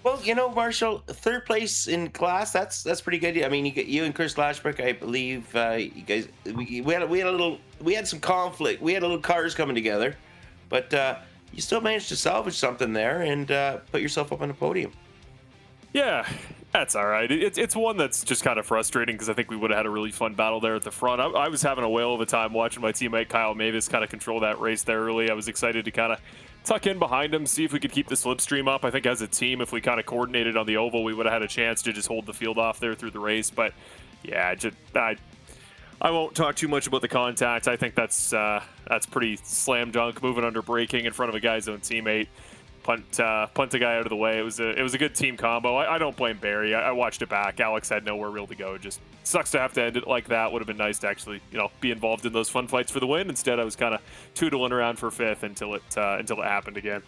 Well, Marshall, third place in class, that's pretty good. I mean, you and Chris Lashbrook, I believe, you guys, we had some conflict. We had a little cars coming together. But you still managed to salvage something there and put yourself up on the podium. Yeah, that's all right. It's one that's just kind of frustrating because I think we would have had a really fun battle there at the front. I was having a whale of a time watching my teammate Kyle Mavis kind of control that race there early. I was excited to kind of tuck in behind him, see if we could keep the slipstream up. I think as a team, if we kind of coordinated on the oval, we would have had a chance to just hold the field off there through the race. But yeah, I won't talk too much about the contact. I think that's pretty slam dunk, moving under braking in front of a guy's own teammate. Punt the guy out of the way. It was a good team combo. I don't blame Barry. I watched it back. Alex had nowhere real to go. Just sucks to have to end it like that. Would have been nice to actually be involved in those fun fights for the win. Instead, I was kind of tootling around for fifth until it happened again.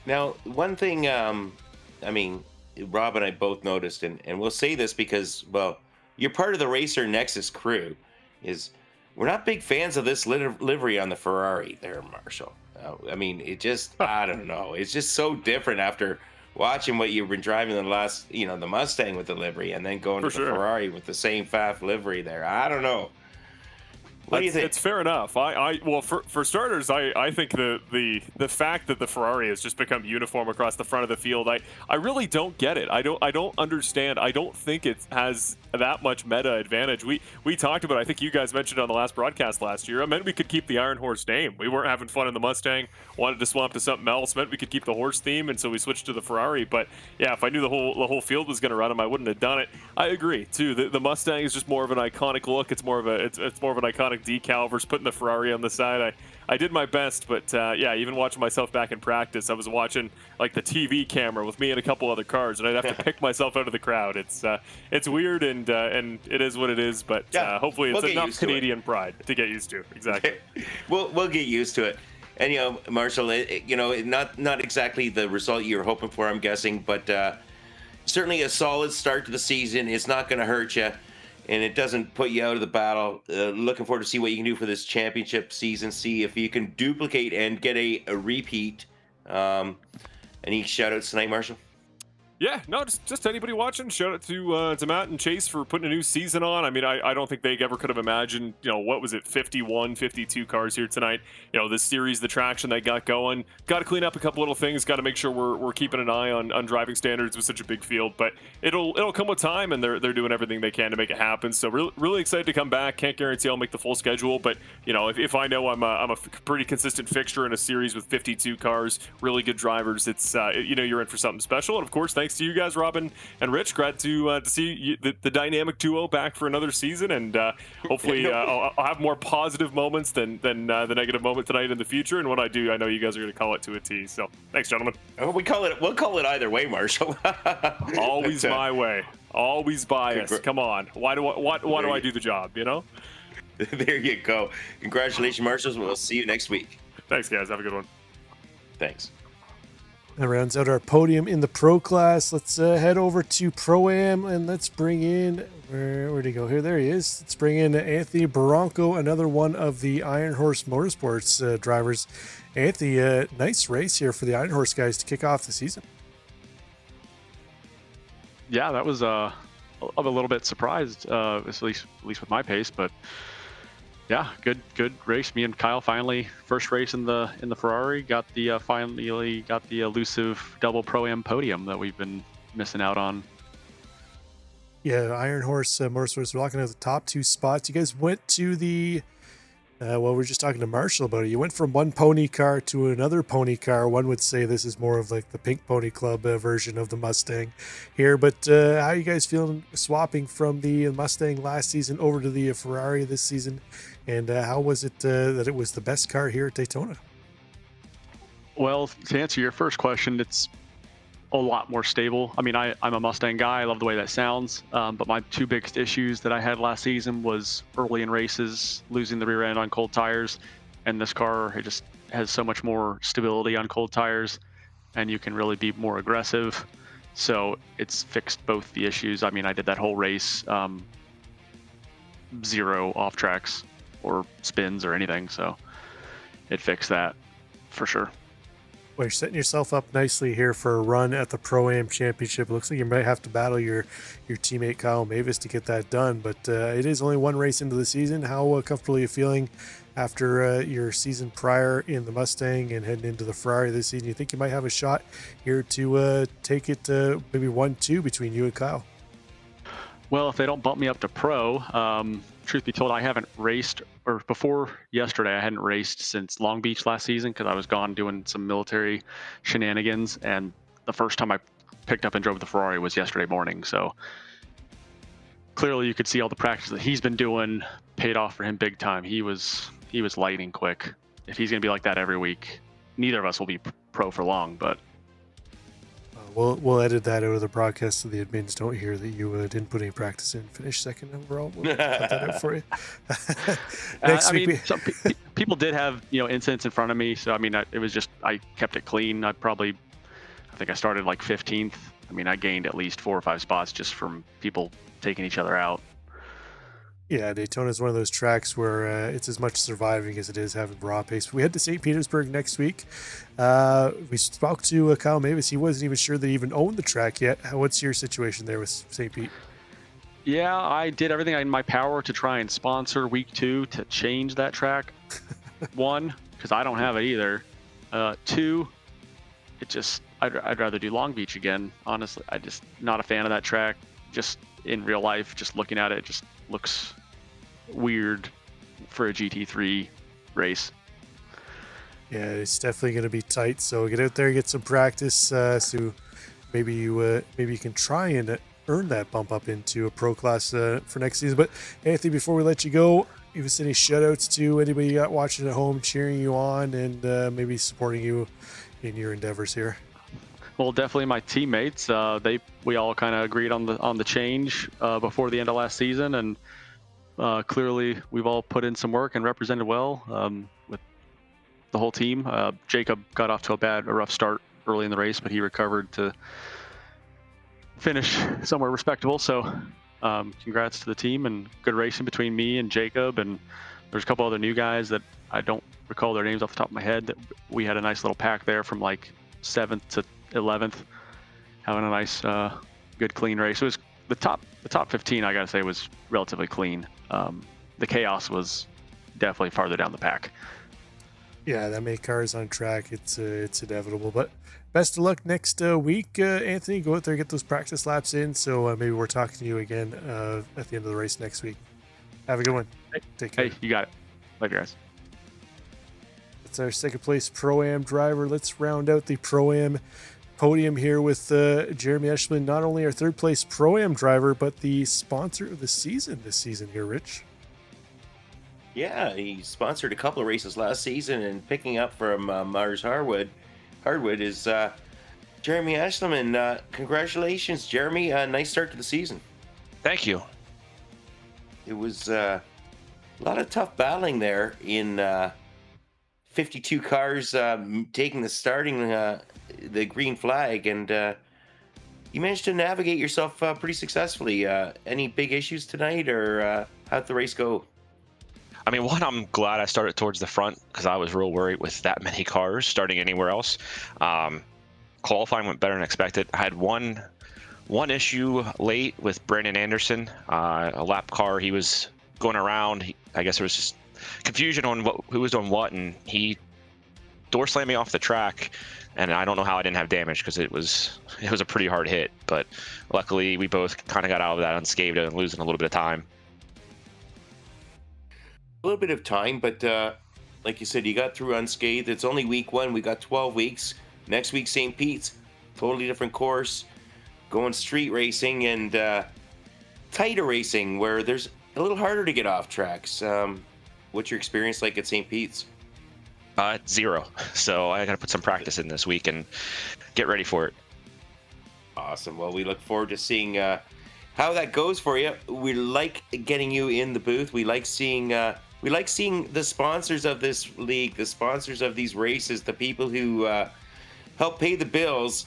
Now, one thing, I mean, Rob and I both noticed, and we'll say this because, well, you're part of the Racer Nexus crew, is we're not big fans of this livery on the Ferrari there, Marshall. I mean, it just, I don't know. It's just so different after watching what you've been driving the last, the Mustang with the livery, and then going to the Ferrari with the same FAF livery there. I don't know. What do you think? It's fair enough. Well, for starters, I think the fact that the Ferrari has just become uniform across the front of the field, I really don't get it. I don't understand. I don't think it has that much meta advantage. We talked about, I think you guys mentioned on the last broadcast last year, it meant we could keep the Iron Horse name. We weren't having fun in the Mustang, wanted to swap to something else, meant we could keep the horse theme, and so we switched to the Ferrari. But yeah, if I knew the whole field was going to run them, I wouldn't have done it. I agree too. The Mustang is just more of an iconic look. It's more of an iconic decal versus putting the Ferrari on the side. I did my best, but yeah, even watching myself back in practice, I was watching like the TV camera with me and a couple other cars, and I'd have to pick myself out of the crowd. It's weird, and it is what it is. But hopefully, it's enough Canadian pride to get used to. Exactly. We'll get used to it. And Marshall, not exactly the result you were hoping for, I'm guessing, but certainly a solid start to the season. It's not going to hurt you, and it doesn't put you out of the battle. Looking forward to see what you can do for this championship season. See if you can duplicate and get a repeat. Any shout-outs tonight, Marshall? Yeah, no, just anybody watching. Shout out to Matt and Chase for putting a new season on. I mean, I don't think they ever could have imagined, what was it, 51, 52 cars here tonight. This series, the traction they got going. Got to clean up a couple little things. Got to make sure we're keeping an eye on driving standards with such a big field. But it'll come with time, and they're doing everything they can to make it happen. So really excited to come back. Can't guarantee I'll make the full schedule, but if I know I'm a pretty consistent fixture in a series with 52 cars, really good drivers, it's you're in for something special. And of course, thanks to you guys, Robin and Rich. Glad to see the dynamic duo back for another season, and hopefully I'll have more positive moments than the negative moment tonight in the future. And when I do, I know you guys are going to call it to a T. So thanks, gentlemen. Oh, we'll call it either way, Marshall. Always my way. Always biased. Come on. Why do I do the job? There you go. Congratulations, Marshall. We'll see you next week. Thanks, guys. Have a good one. Thanks. That rounds out our podium in the Pro class. Let's head over to Pro-Am, and let's bring in, where'd he go? Here, there he is. Let's bring in Anthony Barranco, another one of the Iron Horse Motorsports drivers. Anthony, nice race here for the Iron Horse guys to kick off the season. Yeah, that was I'm a little bit surprised, at least with my pace, but yeah, good race. Me and Kyle finally first race in the Ferrari finally got the elusive double Pro-Am podium that we've been missing out on. Yeah, Iron Horse Motorsports rocking at the top two spots. You guys went to the we were just talking to Marshall about it. You went from one pony car to another pony car. One would say this is more of like the Pink Pony Club version of the Mustang here. But how are you guys feeling swapping from the Mustang last season over to the Ferrari this season? And how was it that it was the best car here at Daytona? Well, to answer your first question, it's a lot more stable. I mean, I'm a Mustang guy. I love the way that sounds. But my two biggest issues that I had last season was early in races, losing the rear end on cold tires. And this car, it just has so much more stability on cold tires, and you can really be more aggressive. So it's fixed both the issues. I mean, I did that whole race, 0 off tracks or spins or anything. So it fixed that for sure. Well, you're setting yourself up nicely here for a run at the Pro-Am Championship. It looks like you might have to battle your teammate Kyle Mavis to get that done, but it is only one race into the season. How comfortable are you feeling after your season prior in the Mustang and heading into the Ferrari this season? You think you might have a shot here to take it maybe 1-2 between you and Kyle? Well, if they don't bump me up to pro, truth be told, I haven't raced, or before yesterday, I hadn't raced since Long Beach last season because I was gone doing some military shenanigans. And the first time I picked up and drove the Ferrari was yesterday morning. So clearly you could see all the practice that he's been doing paid off for him big time. He was lightning quick. If he's going to be like that every week, neither of us will be pro for long, but we'll edit that out of the broadcast so the admins don't hear that you didn't put any practice in. Finish second overall. We'll cut that out for you. Next week, mean, some people did have incidents in front of me, so I mean, it was just I kept it clean. I think I started like 15th. I mean, I gained at least 4 or 5 spots just from people taking each other out. Yeah, Daytona is one of those tracks where it's as much surviving as it is having raw pace. We head to St. Petersburg next week. We spoke to Kyle Mavis. He wasn't even sure they even owned the track yet. What's your situation there with St. Pete? Yeah, I did everything in my power to try and sponsor week 2 to change that track. 1, because I don't have it either. 2, I'd rather do Long Beach again. Honestly, I just not a fan of that track. Just in real life, just looking at it, it just looks weird for a GT3 race. Yeah, it's definitely going to be tight. So get out there, get some practice. So maybe you can try and earn that bump up into a pro class for next season. But Anthony, before we let you go, give us any shout outs to anybody you got watching at home, cheering you on, and maybe supporting you in your endeavors here. Well, definitely my teammates. We all kind of agreed on the change before the end of last season, and clearly we've all put in some work and represented well with the whole team. Jacob got off to a rough start early in the race, but he recovered to finish somewhere respectable. So congrats to the team, and good racing between me and Jacob. And there's a couple other new guys that I don't recall their names off the top of my head, that we had a nice little pack there from like 7th to 11th, having a nice good clean race. It was the top 15, I gotta say, was relatively clean. The chaos was definitely farther down the pack. Yeah, that many cars on track, it's inevitable. But best of luck next week, Anthony. Go out there, get those practice laps in. So maybe we're talking to you again at the end of the race next week. Have a good one. Take care. Hey, you got it. Love you guys. It's our second place Pro-Am driver. Let's round out the Pro-Am podium here with Jeremy Eschman, not only our third place Pro-Am driver, but the sponsor of the season this season here, Rich. Yeah, he sponsored a couple of races last season, and picking up from Mars Hardwood is Jeremy Eschman. Congratulations, Jeremy. Nice start to the season. Thank you. It was a lot of tough battling there in 52 cars taking the green flag, and you managed to navigate yourself pretty successfully. Any big issues tonight, or how'd the race go? I mean, one, I'm glad I started towards the front because I was real worried with that many cars starting anywhere else. Qualifying went better than expected. I had one issue late with Brandon Anderson, a lap car. He was going around. I guess there was just confusion on who was doing what, and he door slammed me off the track, and I don't know how I didn't have damage because it was a pretty hard hit. But luckily, we both kind of got out of that unscathed and losing a little bit of time. A little bit of time, but like you said, you got through unscathed. It's only week 1. We got 12 weeks. Next week, St. Pete's, totally different course, going street racing and tighter racing where there's a little harder to get off tracks. What's your experience like at St. Pete's? 0. So I got to put some practice in this week and get ready for it. Awesome. Well, we look forward to seeing how that goes for you. We like getting you in the booth. We like seeing the sponsors of this league, the sponsors of these races, the people who help pay the bills,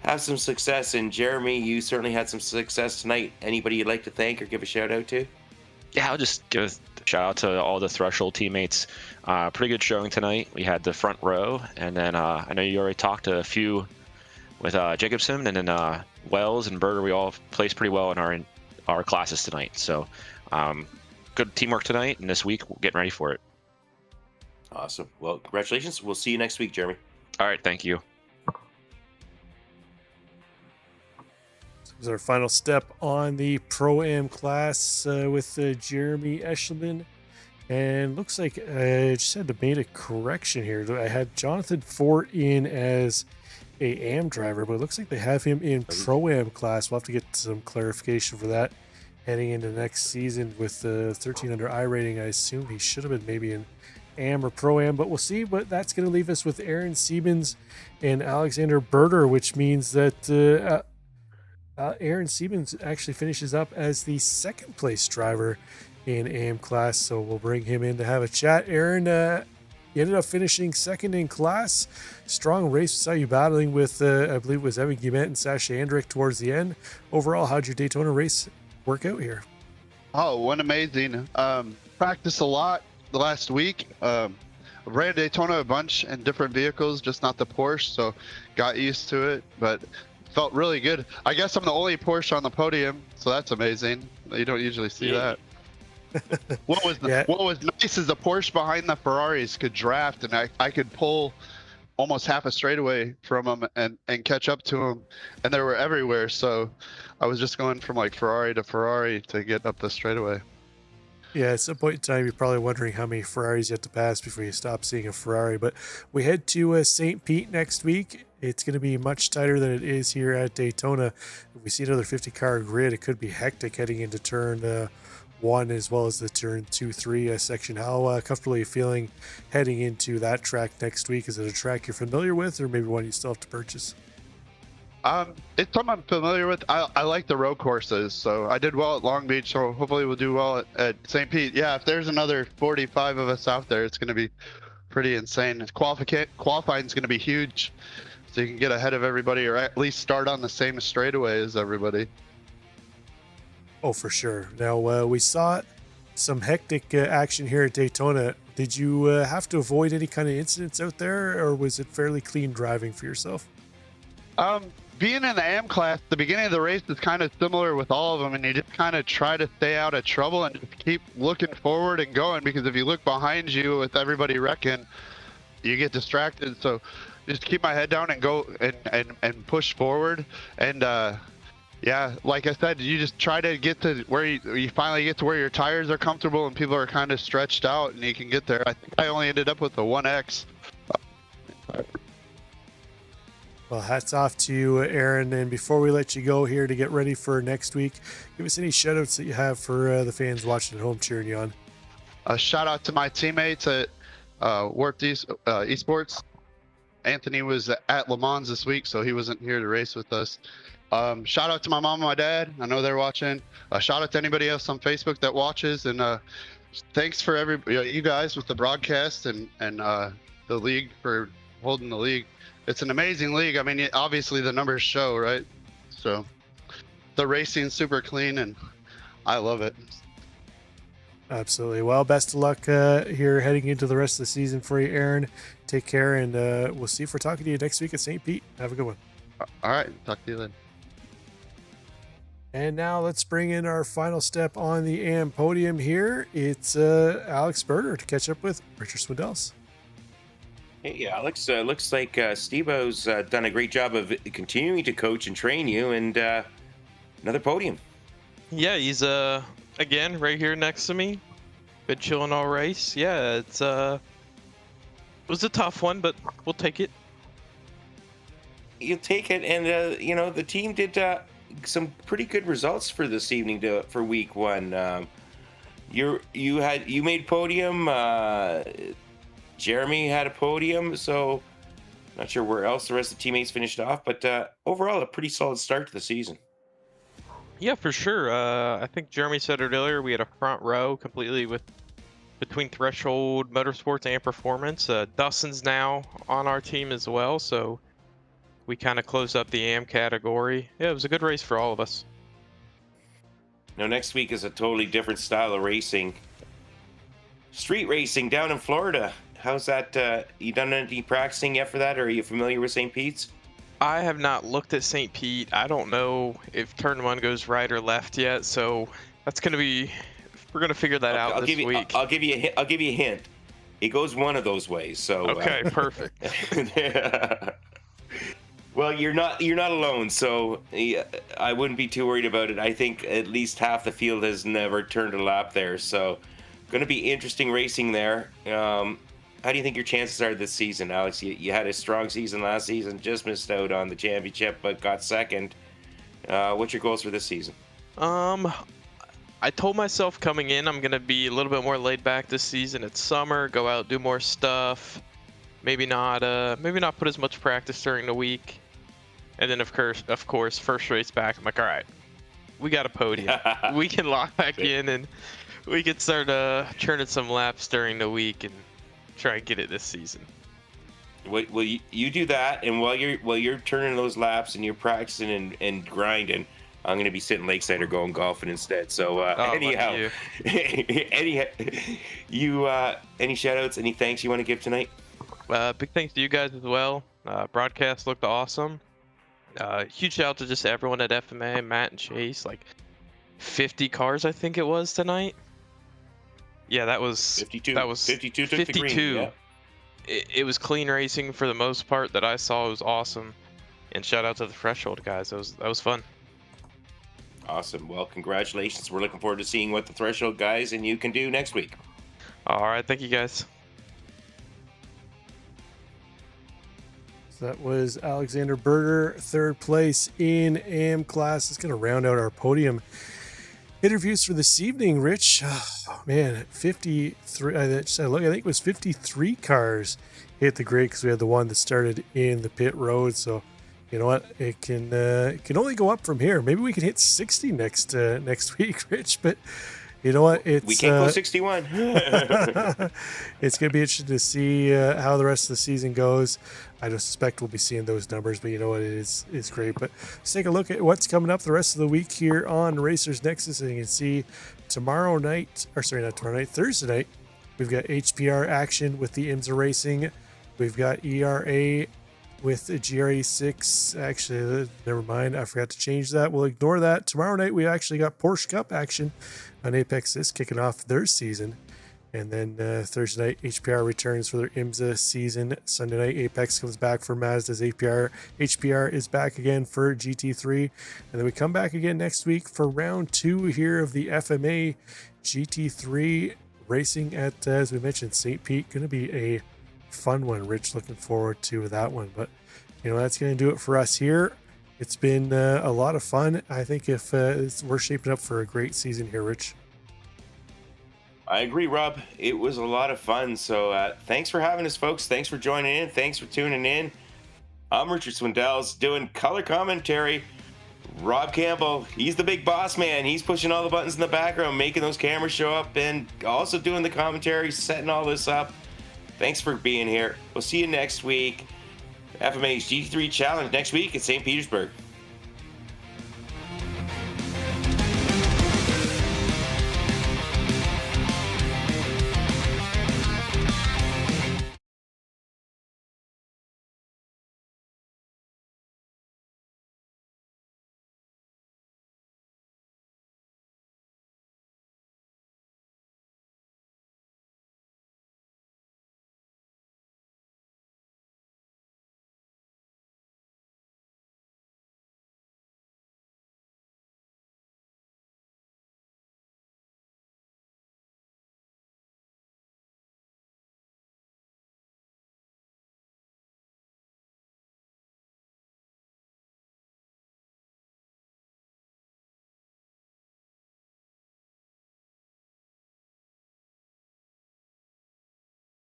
have some success. And Jeremy, you certainly had some success tonight. Anybody you'd like to thank or give a shout out to? Yeah, I'll just give a shout out to all the Threshold teammates. Pretty good showing tonight. We had the front row, and then I know you already talked to a few with Jacobson, and then Wells and Berger. We all placed pretty well in our classes tonight. So good teamwork tonight, and this week we're getting ready for it. Awesome. Well, congratulations. We'll see you next week, Jeremy. All right, thank you. This is our final step on the Pro-Am class with Jeremy Eschelman. And looks like I just had to make a correction here. I had Jonathan Fort in as a AM driver, but it looks like they have him in Pro-Am class. We'll have to get some clarification for that heading into next season with the 1300 I rating. I assume he should have been maybe in AM or Pro-Am, but we'll see. But that's going to leave us with Aaron Siemens and Alexander Berger, which means that Aaron Siemens actually finishes up as the second place driver in AM class. So we'll bring him in to have a chat. Aaron, you ended up finishing second in class. Strong race. Saw you battling with, I believe it was Evan Guillemette and Sasha Andrick towards the end. Overall, how'd your Daytona race work out here? Oh, went amazing. Practiced a lot the last week. Ran Daytona a bunch in different vehicles, just not the Porsche, so got used to it, but felt really good. I guess I'm the only Porsche on the podium, so that's amazing. You don't usually see that. What was nice is the Porsche behind the Ferraris could draft, and I could pull almost half a straightaway from them and catch up to them, and they were everywhere. So I was just going from like Ferrari to Ferrari to get up the straightaway. Yeah, at some point in time, you're probably wondering how many Ferraris you have to pass before you stop seeing a Ferrari. But we head to St. Pete next week. It's going to be much tighter than it is here at Daytona. If we see another 50-car grid, it could be hectic heading into turn 1 as well as the turn 2-3 section. How comfortable are you feeling heading into that track next week? Is it a track you're familiar with, or maybe one you still have to purchase? It's something I'm familiar with. I like the road courses, so I did well at Long Beach, so hopefully we'll do well at St. Pete. Yeah, if there's another 45 of us out there, it's going to be pretty insane. Qualifying is going to be huge, so you can get ahead of everybody, or at least start on the same straightaway as everybody. Oh, for sure. Now, we saw some hectic action here at Daytona. Did you have to avoid any kind of incidents out there, or was it fairly clean driving for yourself? Being in the AM class, the beginning of the race is kind of similar with all of them, and you just kind of try to stay out of trouble and just keep looking forward and going, because if you look behind you with everybody wrecking, you get distracted. So just keep my head down and go and push forward. And yeah, like I said, you just try to get to where you finally get to where your tires are comfortable and people are kind of stretched out and you can get there. I think I only ended up with a 1X. Well, hats off to you, Aaron. And before we let you go here to get ready for next week, give us any shout-outs that you have for the fans watching at home cheering you on. A shout-out to my teammates at Warped Esports. Anthony was at Le Mans this week, so he wasn't here to race with us. Shout-out to my mom and my dad. I know they're watching. Shout-out to anybody else on Facebook that watches. And thanks for you guys with the broadcast and the league for holding the league. It's an amazing league. I mean, obviously the numbers show, right? So the racing's super clean and I love it. Absolutely. Well, best of luck here heading into the rest of the season for you, Aaron. Take care, and we'll see if we're talking to you next week at St. Pete. Have a good one. All right. Talk to you then. And now let's bring in our final step on the AM podium here. It's Alex Berger to catch up with Richard Swindells. Hey, Alex. Looks like Steve-O's done a great job of continuing to coach and train you, and another podium. Yeah, he's again right here next to me. Been chilling all race. Yeah, it was a tough one, but we'll take it. You'll take it, and you know, the team did some pretty good results for this evening for week 1. You made podium. Jeremy had a podium, so not sure where else the rest of the teammates finished off, but overall a pretty solid start to the season. Yeah, for sure. I think Jeremy said it earlier. We had a front row completely between Threshold Motorsports and Performance. Dustin's now on our team as well, so we kind of closed up the AM category. Yeah, it was a good race for all of us. Now next week is a totally different style of racing. Street racing down in Florida. How's that? You done any practicing yet for that, or are you familiar with St. Pete's? I have not looked at St. Pete. I don't know if turn 1 goes right or left yet, so that's gonna be. We're gonna figure that out this week. I'll give you a hint. It goes one of those ways. So okay, perfect. Well, you're not alone, so I wouldn't be too worried about it. I think at least half the field has never turned a lap there, so going to be interesting racing there. How do you think your chances are this season, Alex? You had a strong season last season, just missed out on the championship, but got second. What's your goals for this season? I told myself coming in I'm going to be a little bit more laid back this season. It's summer, go out, do more stuff. Maybe not put as much practice during the week. And then of course, first race back, I'm like, all right, we got a podium. We can lock back in and we can start churning some laps during the week and try and get it this season. Well, you do that, and while you're turning those laps and you're practicing and grinding, I'm going to be sitting lakeside or going golfing instead. So anyhow, anyhow, you any shout outs, any thanks you want to give tonight? Big thanks to you guys as well. Broadcast looked awesome. Huge shout out to just everyone at FMA, Matt and Chase. Like 50 cars, I think it was tonight. Yeah, that was 52. That was 52. 52. Yeah. It was clean racing for the most part that I saw. It was awesome. And shout out to the Threshold guys. That was fun. Awesome. Well, congratulations. We're looking forward to seeing what the Threshold guys and you can do next week. All right, thank you guys. So that was Alexander Berger, third place in AM class. It's going to round out our podium interviews for this evening. Rich, oh, man, 53. I think it was 53 cars hit the grid because we had the one that started in the pit road. So you know what? It can only go up from here. Maybe we can hit 60 next week, Rich. But you know what? We can't go 61. It's going to be interesting to see how the rest of the season goes. I don't suspect we'll be seeing those numbers, but you know what? It's great. But let's take a look at what's coming up the rest of the week here on Racers Nexus. And you can see Thursday night, we've got HPR action with the IMSA Racing. We've got ERA with the GRA6. Actually, never mind. I forgot to change that. We'll ignore that. Tomorrow night, we actually got Porsche Cup action on Apex This, kicking off their season. And then Thursday night, HPR returns for their IMSA season. Sunday night, Apex comes back for Mazda's HPR. HPR is back again for GT3. And then we come back again next week for round 2 here of the FMA GT3 racing at, as we mentioned, St. Pete. Going to be a fun one. Rich, looking forward to that one. But, you know, that's going to do it for us here. It's been a lot of fun. I think if we're shaping up for a great season here, Rich. I agree, Rob. It was a lot of fun. So thanks for having us, folks. Thanks for joining in. Thanks for tuning in. I'm Richard Swindells doing color commentary. Rob Campbell, he's the big boss man. He's pushing all the buttons in the background, making those cameras show up, and also doing the commentary, setting all this up. Thanks for being here. We'll see you next week. FMA's GT3 Challenge next week at St. Petersburg.